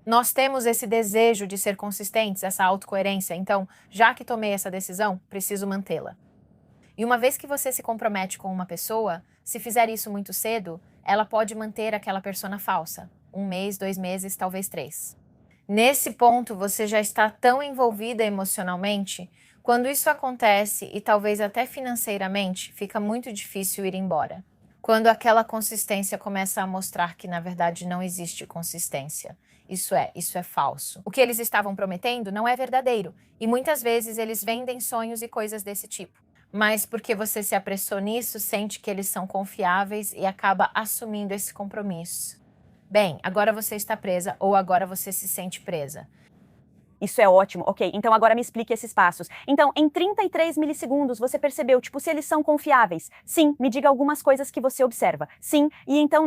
Nós temos esse desejo de ser consistentes, essa autocoerência, então, já que tomei essa decisão, preciso mantê-la. E uma vez que você se compromete com uma pessoa, se fizer isso muito cedo, ela pode manter aquela persona falsa. 1 mês, 2 meses, talvez 3. Nesse ponto, você já está tão envolvida emocionalmente. Quando isso acontece, e talvez até financeiramente, fica muito difícil ir embora. Quando aquela consistência começa a mostrar que, na verdade, não existe consistência. Isso é falso. O que eles estavam prometendo não é verdadeiro, e muitas vezes eles vendem sonhos e coisas desse tipo. Mas porque você se apressou nisso, sente que eles são confiáveis e acaba assumindo esse compromisso. Bem, agora você está presa ou agora você se sente presa. Isso é ótimo. Ok, então agora me explique esses passos. Então, em 33 milissegundos, você percebeu, tipo, se eles são confiáveis? Sim, me diga algumas coisas que você observa. Sim, e então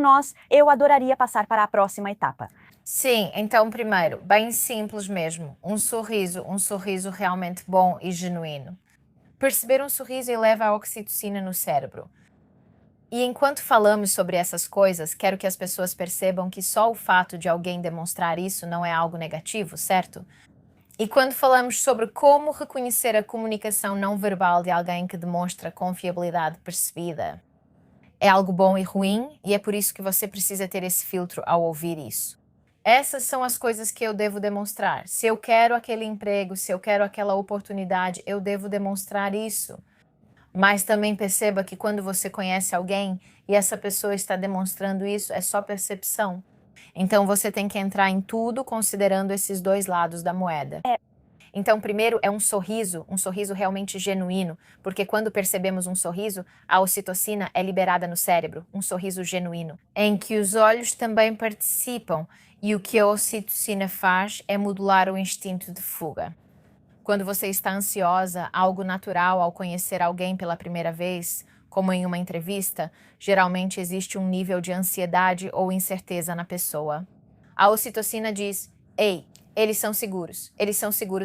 eu adoraria passar para a próxima etapa. Sim, então primeiro, bem simples mesmo, um sorriso realmente bom e genuíno. Perceber um sorriso eleva a oxitocina no cérebro. E enquanto falamos sobre essas coisas, quero que as pessoas percebam que só o fato de alguém demonstrar isso não é algo negativo, certo? E quando falamos sobre como reconhecer a comunicação não verbal de alguém que demonstra confiabilidade percebida, é algo bom e ruim, e é por isso que você precisa ter esse filtro ao ouvir isso. Essas são as coisas que eu devo demonstrar. Se eu quero aquele emprego, se eu quero aquela oportunidade, eu devo demonstrar isso. Mas também perceba que quando você conhece alguém e essa pessoa está demonstrando isso, é só percepção. Então você tem que entrar em tudo considerando esses dois lados da moeda. Então, primeiro é um sorriso realmente genuíno, porque quando percebemos um sorriso, a ocitocina é liberada no cérebro, um sorriso genuíno, em que os olhos também participam, e o que a ocitocina faz é modular o instinto de fuga. Quando você está ansiosa, algo natural ao conhecer alguém pela primeira vez, como em uma entrevista, geralmente existe um nível de ansiedade ou incerteza na pessoa. A ocitocina diz: "Ei, eles são seguros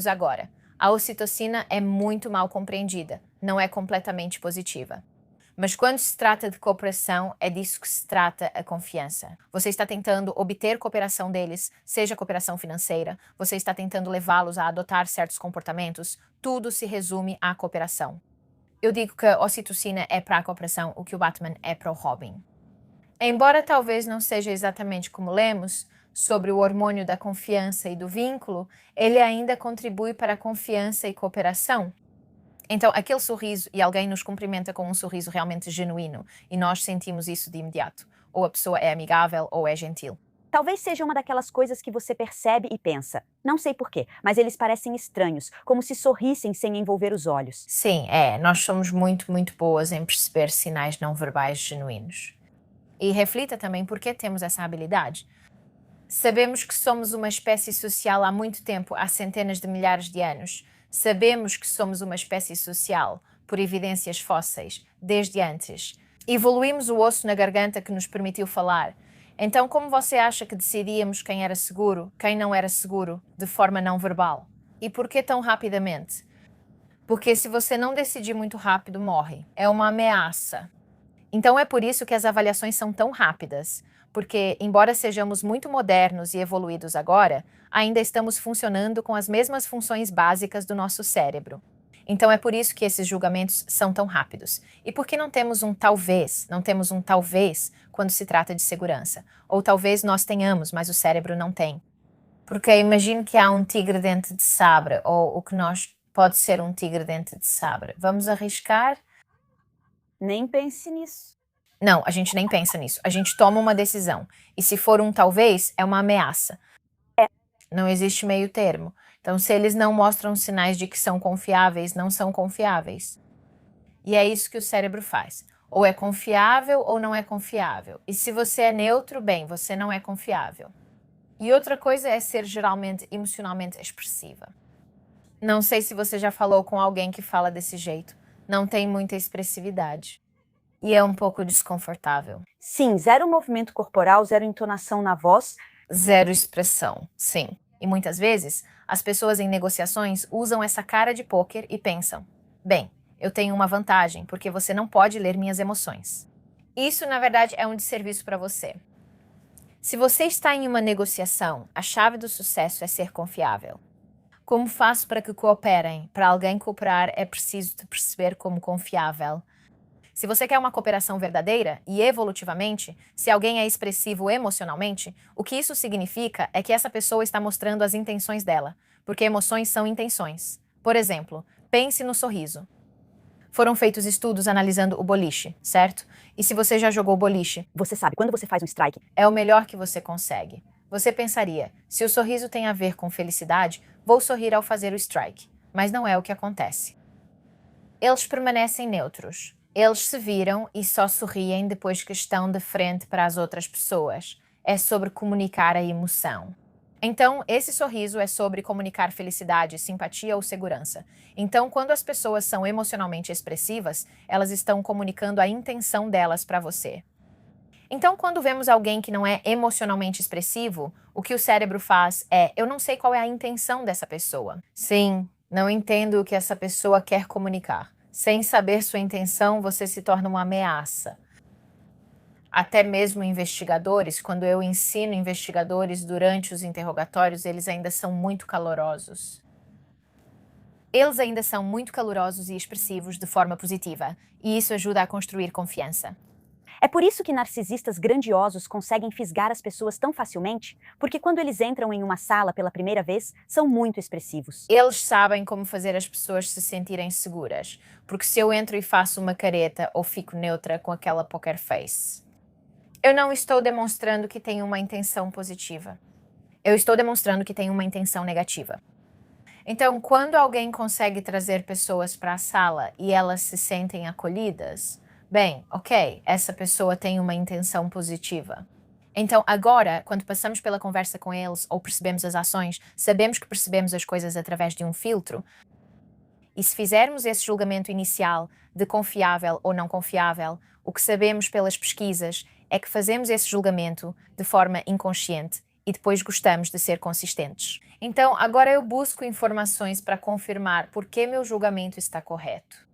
agora." A ocitocina é muito mal compreendida, não é completamente positiva. Mas quando se trata de cooperação, é disso que se trata a confiança. Você está tentando obter cooperação deles, seja cooperação financeira, você está tentando levá-los a adotar certos comportamentos, tudo se resume à cooperação. Eu digo que a ocitocina é para a cooperação o que o Batman é para o Robin. Embora talvez não seja exatamente como lemos, sobre o hormônio da confiança e do vínculo, ele ainda contribui para a confiança e cooperação. Então, aquele sorriso, e alguém nos cumprimenta com um sorriso realmente genuíno, e nós sentimos isso de imediato. Ou a pessoa é amigável ou é gentil. Talvez seja uma daquelas coisas que você percebe e pensa. Não sei porquê, mas eles parecem estranhos, como se sorrissem sem envolver os olhos. Sim, nós somos muito boas em perceber sinais não verbais genuínos. E reflita também por que temos essa habilidade. Sabemos que somos uma espécie social há muito tempo, há centenas de milhares de anos. Sabemos que somos uma espécie social, por evidências fósseis, desde antes. Evoluímos o osso na garganta que nos permitiu falar. Então, como você acha que decidíamos quem era seguro, quem não era seguro, de forma não verbal? E por que tão rapidamente? Porque se você não decidir muito rápido, morre. É uma ameaça. Então é por isso que as avaliações são tão rápidas. Porque, embora sejamos muito modernos e evoluídos agora, ainda estamos funcionando com as mesmas funções básicas do nosso cérebro. Então é por isso que esses julgamentos são tão rápidos. E por que não temos um talvez quando se trata de segurança? Ou talvez nós tenhamos, mas o cérebro não tem. Porque imagine que há um tigre dente de sabre, ou o que pode ser um tigre dente de sabre. Vamos arriscar? Nem pense nisso. Não, a gente nem pensa nisso. A gente toma uma decisão. E se for um talvez, é uma ameaça. Não existe meio termo. Então, se eles não mostram sinais de que são confiáveis, não são confiáveis. E é isso que o cérebro faz. Ou é confiável ou não é confiável. E se você é neutro, bem, você não é confiável. E outra coisa é ser geralmente emocionalmente expressiva. Não sei se você já falou com alguém que fala desse jeito. Não tem muita expressividade. E é um pouco desconfortável. Sim, zero movimento corporal, zero entonação na voz. Zero expressão, sim. E muitas vezes, as pessoas em negociações usam essa cara de pôquer e pensam: bem, eu tenho uma vantagem, porque você não pode ler minhas emoções. Isso, na verdade, é um desserviço para você. Se você está em uma negociação, a chave do sucesso é ser confiável. Como faço para que cooperem? Para alguém cooperar, é preciso te perceber como confiável. Se você quer uma cooperação verdadeira e evolutivamente, se alguém é expressivo emocionalmente, o que isso significa é que essa pessoa está mostrando as intenções dela, porque emoções são intenções. Por exemplo, pense no sorriso. Foram feitos estudos analisando o boliche, certo? E se você já jogou boliche, você sabe, quando você faz um strike, é o melhor que você consegue. Você pensaria, se o sorriso tem a ver com felicidade, vou sorrir ao fazer o strike. Mas não é o que acontece. Eles permanecem neutros. Eles se viram e só sorriem depois que estão de frente para as outras pessoas. É sobre comunicar a emoção. Então, esse sorriso é sobre comunicar felicidade, simpatia ou segurança. Então, quando as pessoas são emocionalmente expressivas, elas estão comunicando a intenção delas para você. Então, quando vemos alguém que não é emocionalmente expressivo, o que o cérebro faz é: eu não sei qual é a intenção dessa pessoa. Sim, não entendo o que essa pessoa quer comunicar. Sem saber sua intenção, você se torna uma ameaça. Até mesmo investigadores, quando eu ensino investigadores durante os interrogatórios, eles ainda são muito calorosos. Eles ainda são muito calorosos e expressivos de forma positiva, e isso ajuda a construir confiança. É por isso que narcisistas grandiosos conseguem fisgar as pessoas tão facilmente, porque quando eles entram em uma sala pela primeira vez, são muito expressivos. Eles sabem como fazer as pessoas se sentirem seguras, porque se eu entro e faço uma careta ou fico neutra com aquela poker face, eu não estou demonstrando que tenho uma intenção positiva. Eu estou demonstrando que tenho uma intenção negativa. Então, quando alguém consegue trazer pessoas para a sala e elas se sentem acolhidas, bem, ok, essa pessoa tem uma intenção positiva. Então, agora, quando passamos pela conversa com eles ou percebemos as ações, sabemos que percebemos as coisas através de um filtro. E se fizermos esse julgamento inicial de confiável ou não confiável, o que sabemos pelas pesquisas é que fazemos esse julgamento de forma inconsciente e depois gostamos de ser consistentes. Então, agora eu busco informações para confirmar por que meu julgamento está correto.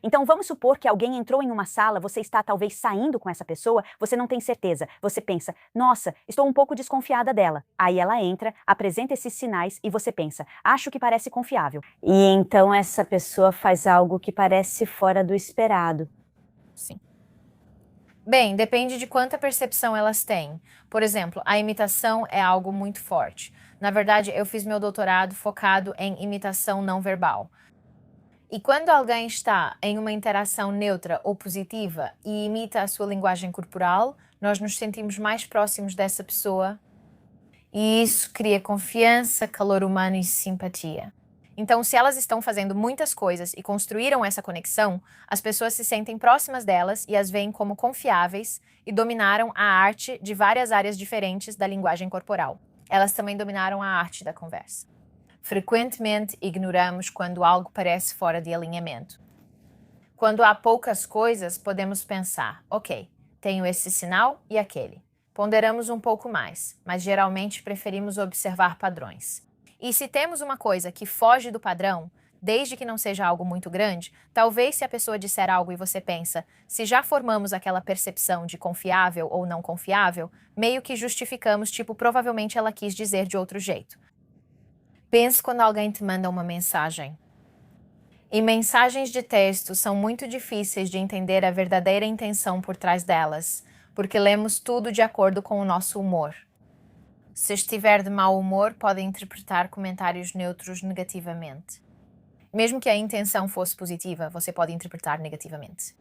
Então vamos supor que alguém entrou em uma sala, você está talvez saindo com essa pessoa, você não tem certeza. Você pensa, nossa, estou um pouco desconfiada dela. Aí ela entra, apresenta esses sinais e você pensa, acho que parece confiável. E então essa pessoa faz algo que parece fora do esperado. Sim. Bem, depende de quanta percepção elas têm. Por exemplo, a imitação é algo muito forte. Na verdade, eu fiz meu doutorado focado em imitação não verbal. E quando alguém está em uma interação neutra ou positiva e imita a sua linguagem corporal, nós nos sentimos mais próximos dessa pessoa e isso cria confiança, calor humano e simpatia. Então, se elas estão fazendo muitas coisas e construíram essa conexão, as pessoas se sentem próximas delas e as veem como confiáveis e dominaram a arte de várias áreas diferentes da linguagem corporal. Elas também dominaram a arte da conversa. Frequentemente ignoramos quando algo parece fora de alinhamento. Quando há poucas coisas, podemos pensar, ok, tenho esse sinal e aquele. Ponderamos um pouco mais, mas geralmente preferimos observar padrões. E se temos uma coisa que foge do padrão, desde que não seja algo muito grande, talvez se a pessoa disser algo e você pensa, se já formamos aquela percepção de confiável ou não confiável, meio que justificamos, tipo, provavelmente ela quis dizer de outro jeito. Pense quando alguém te manda uma mensagem. E mensagens de texto são muito difíceis de entender a verdadeira intenção por trás delas, porque lemos tudo de acordo com o nosso humor. Se estiver de mau humor, pode interpretar comentários neutros negativamente. Mesmo que a intenção fosse positiva, você pode interpretar negativamente.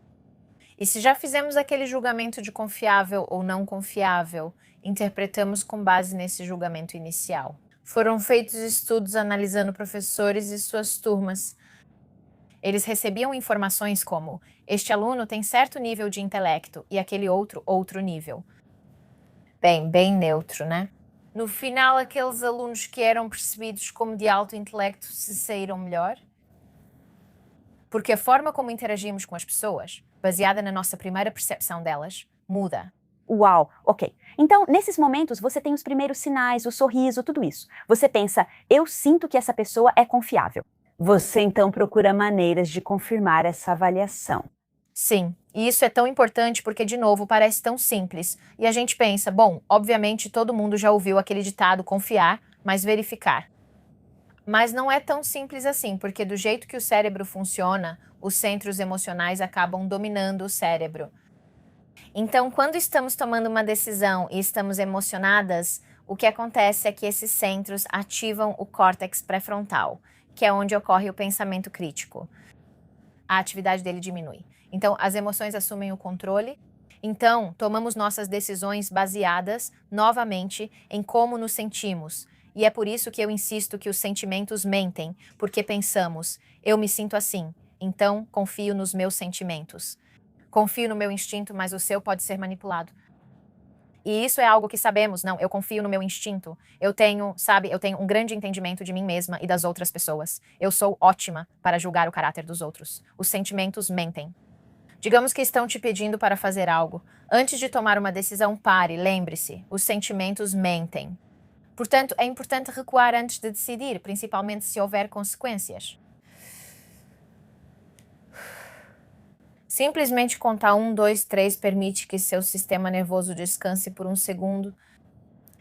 E se já fizemos aquele julgamento de confiável ou não confiável, interpretamos com base nesse julgamento inicial. Foram feitos estudos analisando professores e suas turmas. Eles recebiam informações como: este aluno tem certo nível de intelecto e aquele outro nível. Bem neutro, né? No final, aqueles alunos que eram percebidos como de alto intelecto se saíram melhor? Porque a forma como interagimos com as pessoas, baseada na nossa primeira percepção delas, muda. Uau, ok. Então, nesses momentos, você tem os primeiros sinais, o sorriso, tudo isso. Você pensa, eu sinto que essa pessoa é confiável. Você então procura maneiras de confirmar essa avaliação. Sim, e isso é tão importante porque, de novo, parece tão simples. E a gente pensa, bom, obviamente todo mundo já ouviu aquele ditado confiar, mas verificar. Mas não é tão simples assim, porque do jeito que o cérebro funciona, os centros emocionais acabam dominando o cérebro. Então, quando estamos tomando uma decisão e estamos emocionadas, o que acontece é que esses centros ativam o córtex pré-frontal, que é onde ocorre o pensamento crítico. A atividade dele diminui. Então, as emoções assumem o controle Então, tomamos nossas decisões baseadas, novamente, em como nos sentimos. E é por isso que eu insisto que os sentimentos mentem, porque pensamos, eu me sinto assim, então confio nos meus sentimentos. Confio no meu instinto, mas o seu pode ser manipulado. E isso é algo que sabemos, não, eu confio no meu instinto. Eu tenho um grande entendimento de mim mesma e das outras pessoas. Eu sou ótima para julgar o caráter dos outros. Os sentimentos mentem. Digamos que estão te pedindo para fazer algo. Antes de tomar uma decisão, pare, lembre-se, os sentimentos mentem. Portanto, é importante recuar antes de decidir, principalmente se houver consequências. Simplesmente contar 1, 2, 3 permite que seu sistema nervoso descanse por um segundo.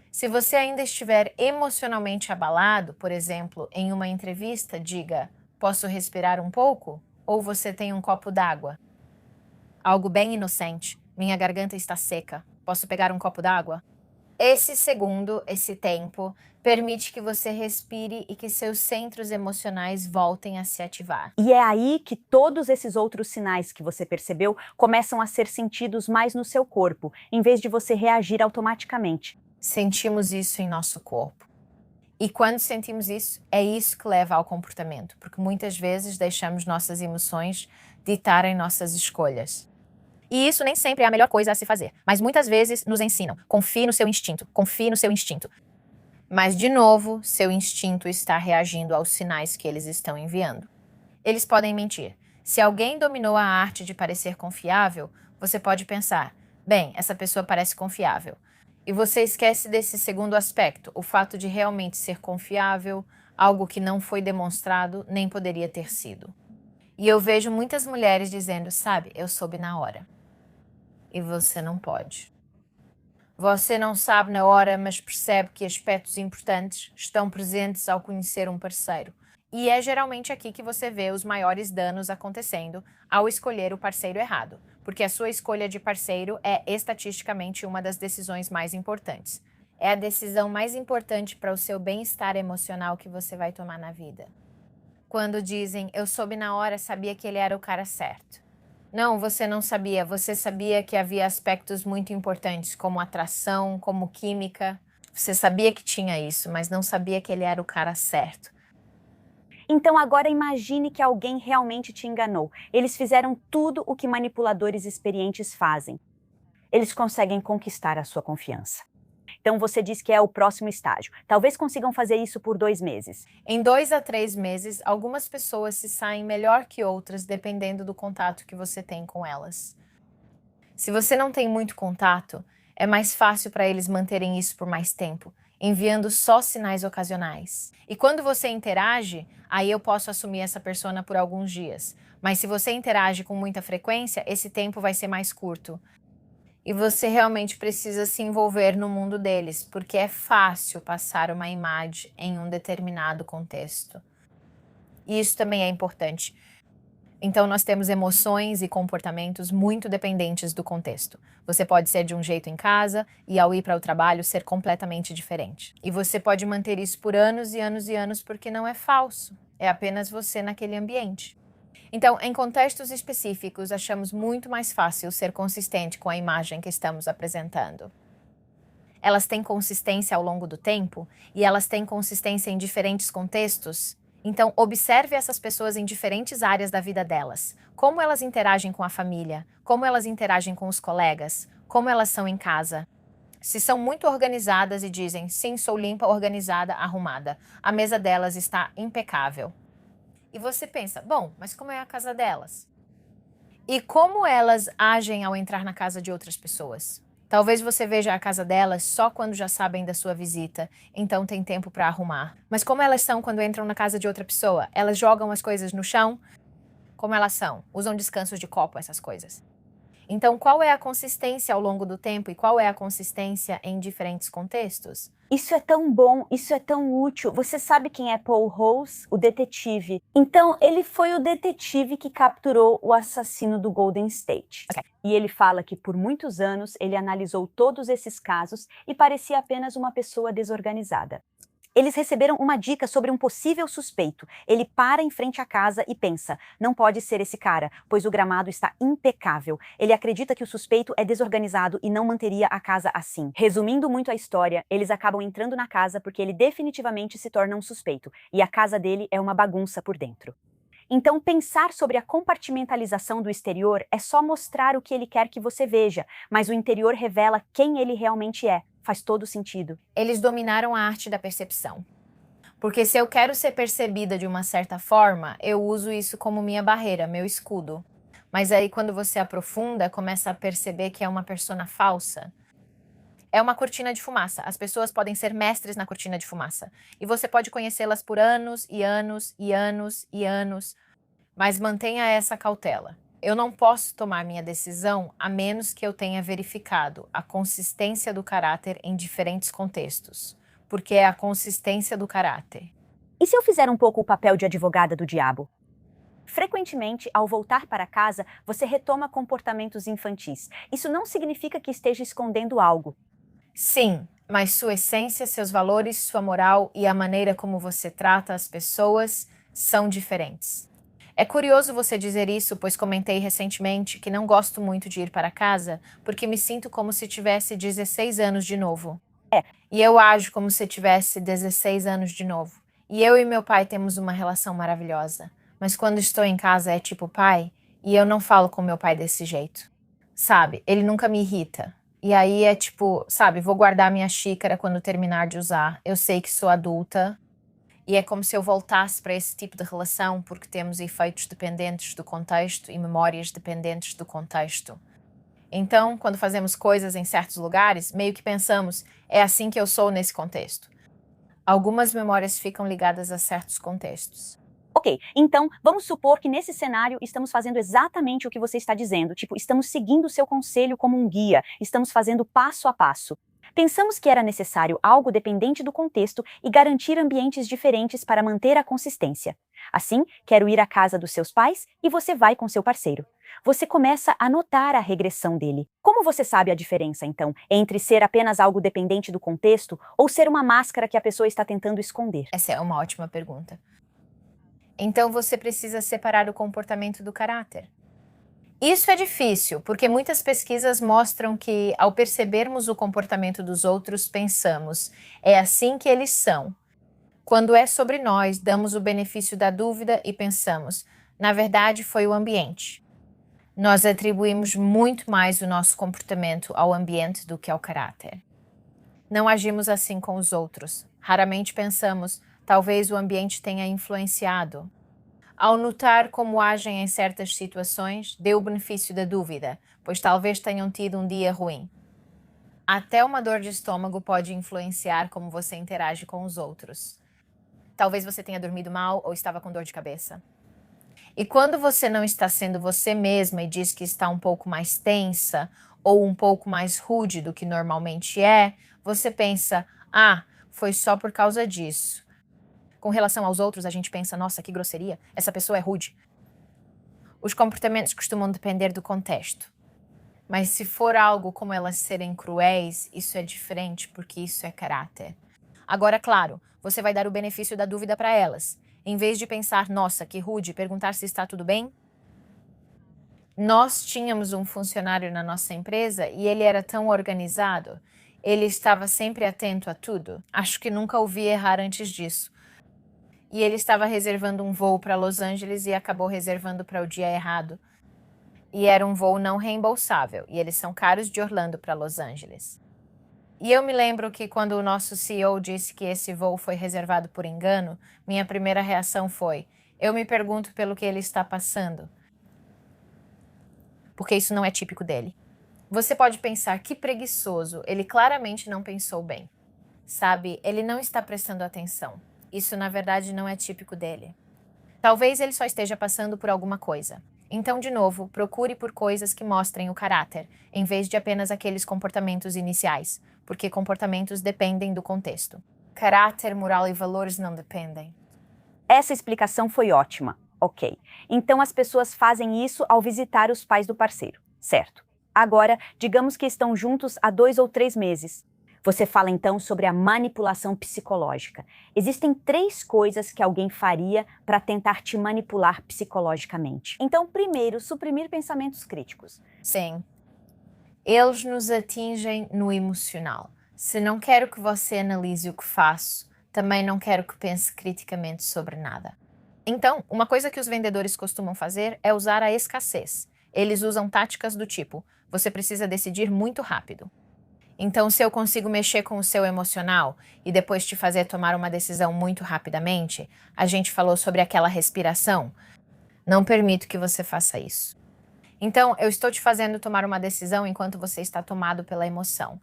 Se você ainda estiver emocionalmente abalado, por exemplo, em uma entrevista, diga: posso respirar um pouco? Ou você tem um copo d'água? Algo bem inocente. Minha garganta está seca. Posso pegar um copo d'água? Esse segundo, esse tempo, permite que você respire e que seus centros emocionais voltem a se ativar. E é aí que todos esses outros sinais que você percebeu começam a ser sentidos mais no seu corpo, em vez de você reagir automaticamente. Sentimos isso em nosso corpo. E quando sentimos isso, é isso que leva ao comportamento, porque muitas vezes deixamos nossas emoções ditarem nossas escolhas. E isso nem sempre é a melhor coisa a se fazer, mas muitas vezes nos ensinam: confie no seu instinto, confie no seu instinto. Mas, de novo, seu instinto está reagindo aos sinais que eles estão enviando. Eles podem mentir. Se alguém dominou a arte de parecer confiável, você pode pensar: bem, essa pessoa parece confiável. E você esquece desse segundo aspecto, o fato de realmente ser confiável, algo que não foi demonstrado nem poderia ter sido. E eu vejo muitas mulheres dizendo: sabe, eu soube na hora. E você não pode. Você não sabe na hora, mas percebe que aspectos importantes estão presentes ao conhecer um parceiro. E é geralmente aqui que você vê os maiores danos acontecendo ao escolher o parceiro errado, porque a sua escolha de parceiro é estatisticamente uma das decisões mais importantes. É a decisão mais importante para o seu bem-estar emocional que você vai tomar na vida. Quando dizem: eu soube na hora, sabia que ele era o cara certo. Não, você não sabia. Você sabia que havia aspectos muito importantes, como atração, como química. Você sabia que tinha isso, mas não sabia que ele era o cara certo. Então agora imagine que alguém realmente te enganou. Eles fizeram tudo o que manipuladores experientes fazem. Eles conseguem conquistar a sua confiança. Então você diz que é o próximo estágio. Talvez consigam fazer isso por 2 meses. Em 2 a 3 meses, algumas pessoas se saem melhor que outras, dependendo do contato que você tem com elas. Se você não tem muito contato, é mais fácil para eles manterem isso por mais tempo, enviando só sinais ocasionais. E quando você interage, aí eu posso assumir essa persona por alguns dias. Mas se você interage com muita frequência, esse tempo vai ser mais curto. E você realmente precisa se envolver no mundo deles, porque é fácil passar uma imagem em um determinado contexto. E isso também é importante. Então, nós temos emoções e comportamentos muito dependentes do contexto. Você pode ser de um jeito em casa e, ao ir para o trabalho, ser completamente diferente. E você pode manter isso por anos e anos e anos, porque não é falso. É apenas você naquele ambiente. Então, em contextos específicos, achamos muito mais fácil ser consistente com a imagem que estamos apresentando. Elas têm consistência ao longo do tempo e elas têm consistência em diferentes contextos. Então, observe essas pessoas em diferentes áreas da vida delas. Como elas interagem com a família, como elas interagem com os colegas, como elas são em casa. Se são muito organizadas e dizem: sim, sou limpa, organizada, arrumada. A mesa delas está impecável. E você pensa: bom, mas como é a casa delas? E como elas agem ao entrar na casa de outras pessoas? Talvez você veja a casa delas só quando já sabem da sua visita, então tem tempo para arrumar. Mas como elas são quando entram na casa de outra pessoa? Elas jogam as coisas no chão? Como elas são? Usam descansos de copo, essas coisas. Então, qual é a consistência ao longo do tempo e qual é a consistência em diferentes contextos? Isso é tão bom, isso é tão útil. Você sabe quem é Paul Rose, o detetive? Então, ele foi o detetive que capturou o assassino do Golden State. Okay. E ele fala que por muitos anos ele analisou todos esses casos e parecia apenas uma pessoa desorganizada. Eles receberam uma dica sobre um possível suspeito. Ele para em frente à casa e pensa: não pode ser esse cara, pois o gramado está impecável. Ele acredita que o suspeito é desorganizado e não manteria a casa assim. Resumindo muito a história, eles acabam entrando na casa porque ele definitivamente se torna um suspeito, e a casa dele é uma bagunça por dentro. Então, pensar sobre a compartimentalização do exterior é só mostrar o que ele quer que você veja, mas o interior revela quem ele realmente é. Faz todo sentido. Eles dominaram a arte da percepção. Porque se eu quero ser percebida de uma certa forma, eu uso isso como minha barreira, meu escudo. Mas aí quando você aprofunda, começa a perceber que é uma persona falsa. É uma cortina de fumaça. As pessoas podem ser mestres na cortina de fumaça. E você pode conhecê-las por anos e anos e anos e anos. Mas mantenha essa cautela. Eu não posso tomar minha decisão a menos que eu tenha verificado a consistência do caráter em diferentes contextos. Porque é a consistência do caráter. E se eu fizer um pouco o papel de advogada do diabo? Frequentemente, ao voltar para casa, você retoma comportamentos infantis. Isso não significa que esteja escondendo algo. Sim, mas sua essência, seus valores, sua moral e a maneira como você trata as pessoas são diferentes. É curioso você dizer isso, pois comentei recentemente que não gosto muito de ir para casa porque me sinto como se tivesse 16 anos de novo. E eu ajo como se tivesse 16 anos de novo. E eu e meu pai temos uma relação maravilhosa. Mas quando estou em casa é tipo pai, e eu não falo com meu pai desse jeito. Sabe, ele nunca me irrita. E aí é tipo, sabe, vou guardar minha xícara quando terminar de usar. Eu sei que sou adulta. E é como se eu voltasse para esse tipo de relação porque temos efeitos dependentes do contexto e memórias dependentes do contexto. Então, quando fazemos coisas em certos lugares, meio que pensamos, é assim que eu sou nesse contexto. Algumas memórias ficam ligadas a certos contextos. Ok, então vamos supor que nesse cenário estamos fazendo exatamente o que você está dizendo, tipo, estamos seguindo o seu conselho como um guia, estamos fazendo passo a passo. Pensamos que era necessário algo dependente do contexto e garantir ambientes diferentes para manter a consistência. Assim, quero ir à casa dos seus pais e você vai com seu parceiro. Você começa a notar a regressão dele. Como você sabe a diferença, então, entre ser apenas algo dependente do contexto ou ser uma máscara que a pessoa está tentando esconder? Essa é uma ótima pergunta. Então você precisa separar o comportamento do caráter. Isso é difícil, porque muitas pesquisas mostram que, ao percebermos o comportamento dos outros, pensamos, é assim que eles são. Quando é sobre nós, damos o benefício da dúvida e pensamos, na verdade foi o ambiente. Nós atribuímos muito mais o nosso comportamento ao ambiente do que ao caráter. Não agimos assim com os outros. Raramente pensamos, talvez o ambiente tenha influenciado. Ao notar como agem em certas situações, dê o benefício da dúvida, pois talvez tenham tido um dia ruim. Até uma dor de estômago pode influenciar como você interage com os outros. Talvez você tenha dormido mal ou estava com dor de cabeça. E quando você não está sendo você mesma e diz que está um pouco mais tensa ou um pouco mais rude do que normalmente é, você pensa, foi só por causa disso. Com relação aos outros, a gente pensa, nossa, que grosseria, essa pessoa é rude. Os comportamentos costumam depender do contexto. Mas se for algo como elas serem cruéis, isso é diferente porque isso é caráter. Agora, claro, você vai dar o benefício da dúvida para elas. Em vez de pensar, nossa, que rude, perguntar se está tudo bem. Nós tínhamos um funcionário na nossa empresa e ele era tão organizado. Ele estava sempre atento a tudo. Acho que nunca ouvi errar antes disso. E ele estava reservando um voo para Los Angeles e acabou reservando para o dia errado. E era um voo não reembolsável, e eles são caros de Orlando para Los Angeles. E eu me lembro que quando o nosso CEO disse que esse voo foi reservado por engano, minha primeira reação foi, eu me pergunto pelo que ele está passando. Porque isso não é típico dele. Você pode pensar, que preguiçoso, ele claramente não pensou bem. Sabe, ele não está prestando atenção. Isso, na verdade, não é típico dele. Talvez ele só esteja passando por alguma coisa. Então, de novo, procure por coisas que mostrem o caráter, em vez de apenas aqueles comportamentos iniciais, porque comportamentos dependem do contexto. Caráter, moral e valores não dependem. Essa explicação foi ótima. Ok. Então as pessoas fazem isso ao visitar os pais do parceiro, certo? Agora, digamos que estão juntos há 2 ou 3 meses. Você fala então sobre a manipulação psicológica. Existem 3 coisas que alguém faria para tentar te manipular psicologicamente. Então, primeiro, suprimir pensamentos críticos. Sim. Eles nos atingem no emocional. Se não quero que você analise o que faço, também não quero que pense criticamente sobre nada. Então, uma coisa que os vendedores costumam fazer é usar a escassez. Eles usam táticas do tipo: você precisa decidir muito rápido. Então, se eu consigo mexer com o seu emocional e depois te fazer tomar uma decisão muito rapidamente, a gente falou sobre aquela respiração. Não permito que você faça isso. Então, eu estou te fazendo tomar uma decisão enquanto você está tomado pela emoção.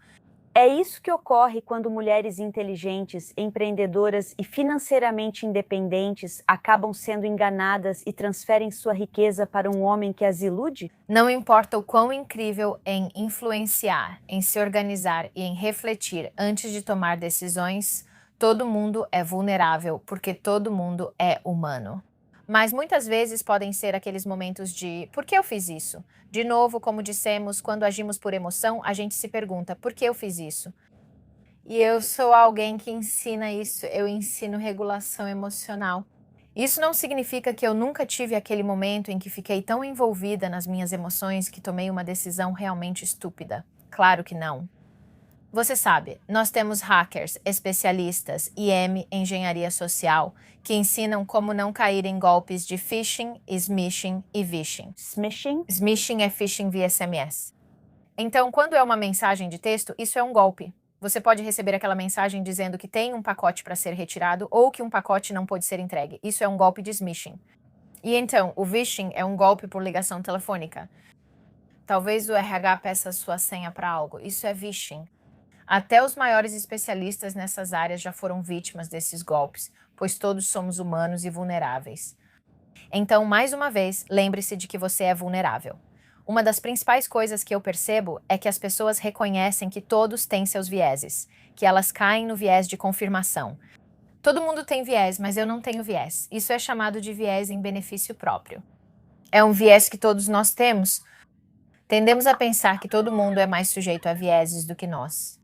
É isso que ocorre quando mulheres inteligentes, empreendedoras e financeiramente independentes acabam sendo enganadas e transferem sua riqueza para um homem que as ilude? Não importa o quão incrível em influenciar, em se organizar e em refletir antes de tomar decisões, todo mundo é vulnerável porque todo mundo é humano. Mas muitas vezes podem ser aqueles momentos de por que eu fiz isso? De novo, como dissemos, quando agimos por emoção, a gente se pergunta por que eu fiz isso? E eu sou alguém que ensina isso, eu ensino regulação emocional. Isso não significa que eu nunca tive aquele momento em que fiquei tão envolvida nas minhas emoções que tomei uma decisão realmente estúpida. Claro que não. Você sabe, nós temos hackers, especialistas, IM, engenharia social, que ensinam como não cair em golpes de phishing, smishing e vishing. Smishing? Smishing é phishing via SMS. Então, quando é uma mensagem de texto, isso é um golpe. Você pode receber aquela mensagem dizendo que tem um pacote para ser retirado ou que um pacote não pode ser entregue. Isso é um golpe de smishing. E então, o vishing é um golpe por ligação telefônica. Talvez o RH peça sua senha para algo. Isso é vishing. Até os maiores especialistas nessas áreas já foram vítimas desses golpes, pois todos somos humanos e vulneráveis. Então, mais uma vez, lembre-se de que você é vulnerável. Uma das principais coisas que eu percebo é que as pessoas reconhecem que todos têm seus vieses, que elas caem no viés de confirmação. Todo mundo tem viés, mas eu não tenho viés. Isso é chamado de viés em benefício próprio. É um viés que todos nós temos. Tendemos a pensar que todo mundo é mais sujeito a vieses do que nós.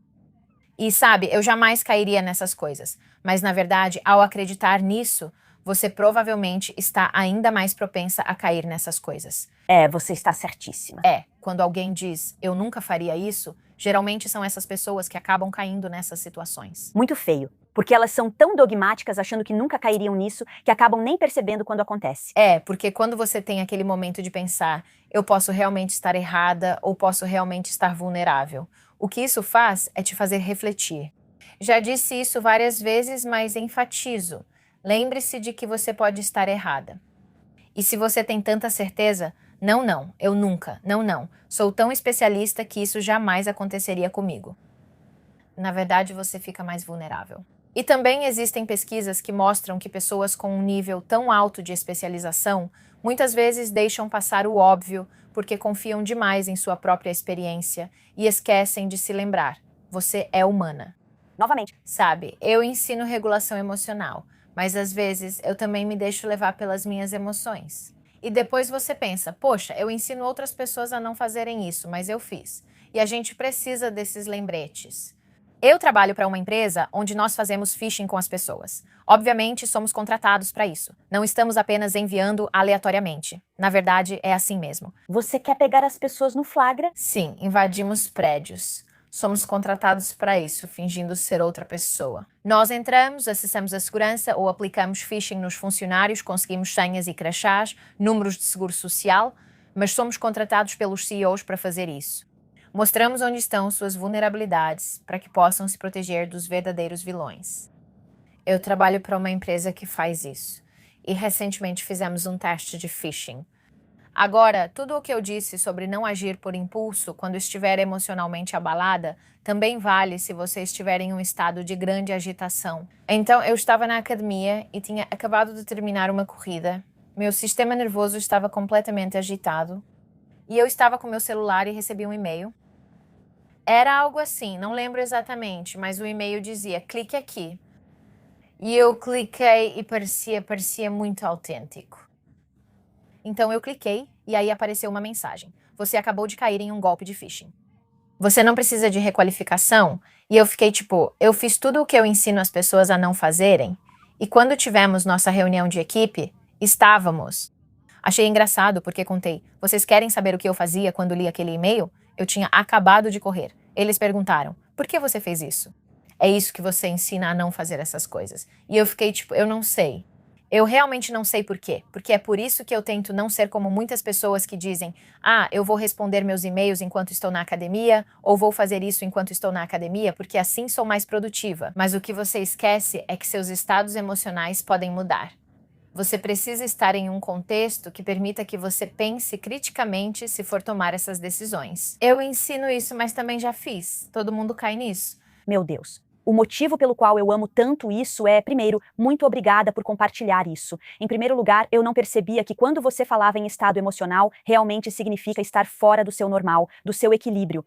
E sabe, eu jamais cairia nessas coisas, mas na verdade, ao acreditar nisso, você provavelmente está ainda mais propensa a cair nessas coisas. Você está certíssima. Quando alguém diz, eu nunca faria isso, geralmente são essas pessoas que acabam caindo nessas situações. Muito feio, porque elas são tão dogmáticas achando que nunca cairiam nisso que acabam nem percebendo quando acontece. Porque quando você tem aquele momento de pensar, eu posso realmente estar errada ou posso realmente estar vulnerável, o que isso faz é te fazer refletir. Já disse isso várias vezes, mas enfatizo. Lembre-se de que você pode estar errada. E se você tem tanta certeza, não, eu nunca, não, sou tão especialista que isso jamais aconteceria comigo. Na verdade, você fica mais vulnerável. E também existem pesquisas que mostram que pessoas com um nível tão alto de especialização muitas vezes deixam passar o óbvio porque confiam demais em sua própria experiência e esquecem de se lembrar. Você é humana. Novamente. Sabe, eu ensino regulação emocional, mas às vezes eu também me deixo levar pelas minhas emoções. E depois você pensa, poxa, eu ensino outras pessoas a não fazerem isso, mas eu fiz. E a gente precisa desses lembretes. Eu trabalho para uma empresa onde nós fazemos phishing com as pessoas. Obviamente, somos contratados para isso. Não estamos apenas enviando aleatoriamente. Na verdade, é assim mesmo. Você quer pegar as pessoas no flagra? Sim, invadimos prédios. Somos contratados para isso, fingindo ser outra pessoa. Nós entramos, acessamos a segurança ou aplicamos phishing nos funcionários, conseguimos senhas e crachás, números de seguro social, mas somos contratados pelos CEOs para fazer isso. Mostramos onde estão suas vulnerabilidades para que possam se proteger dos verdadeiros vilões. Eu trabalho para uma empresa que faz isso e recentemente fizemos um teste de phishing. Agora, tudo o que eu disse sobre não agir por impulso quando estiver emocionalmente abalada também vale se você estiver em um estado de grande agitação. Então, eu estava na academia e tinha acabado de terminar uma corrida. Meu sistema nervoso estava completamente agitado e eu estava com meu celular e recebi um e-mail. Era algo assim, não lembro exatamente, mas o e-mail dizia, clique aqui. E eu cliquei e parecia muito autêntico. Então eu cliquei e aí apareceu uma mensagem. Você acabou de cair em um golpe de phishing. Você não precisa de requalificação? E eu fiquei tipo, eu fiz tudo o que eu ensino as pessoas a não fazerem. E quando tivemos nossa reunião de equipe, estávamos. Achei engraçado porque contei, vocês querem saber o que eu fazia quando li aquele e-mail? Eu tinha acabado de correr. Eles perguntaram, por que você fez isso? É isso que você ensina a não fazer essas coisas. E eu fiquei tipo, eu não sei. Eu realmente não sei por quê. Porque é por isso que eu tento não ser como muitas pessoas que dizem, eu vou responder meus e-mails enquanto estou na academia, ou vou fazer isso enquanto estou na academia, porque assim sou mais produtiva. Mas o que você esquece é que seus estados emocionais podem mudar. Você precisa estar em um contexto que permita que você pense criticamente se for tomar essas decisões. Eu ensino isso, mas também já fiz. Todo mundo cai nisso. Meu Deus. O motivo pelo qual eu amo tanto isso é, primeiro, muito obrigada por compartilhar isso. Em primeiro lugar, eu não percebia que quando você falava em estado emocional, realmente significa estar fora do seu normal, do seu equilíbrio.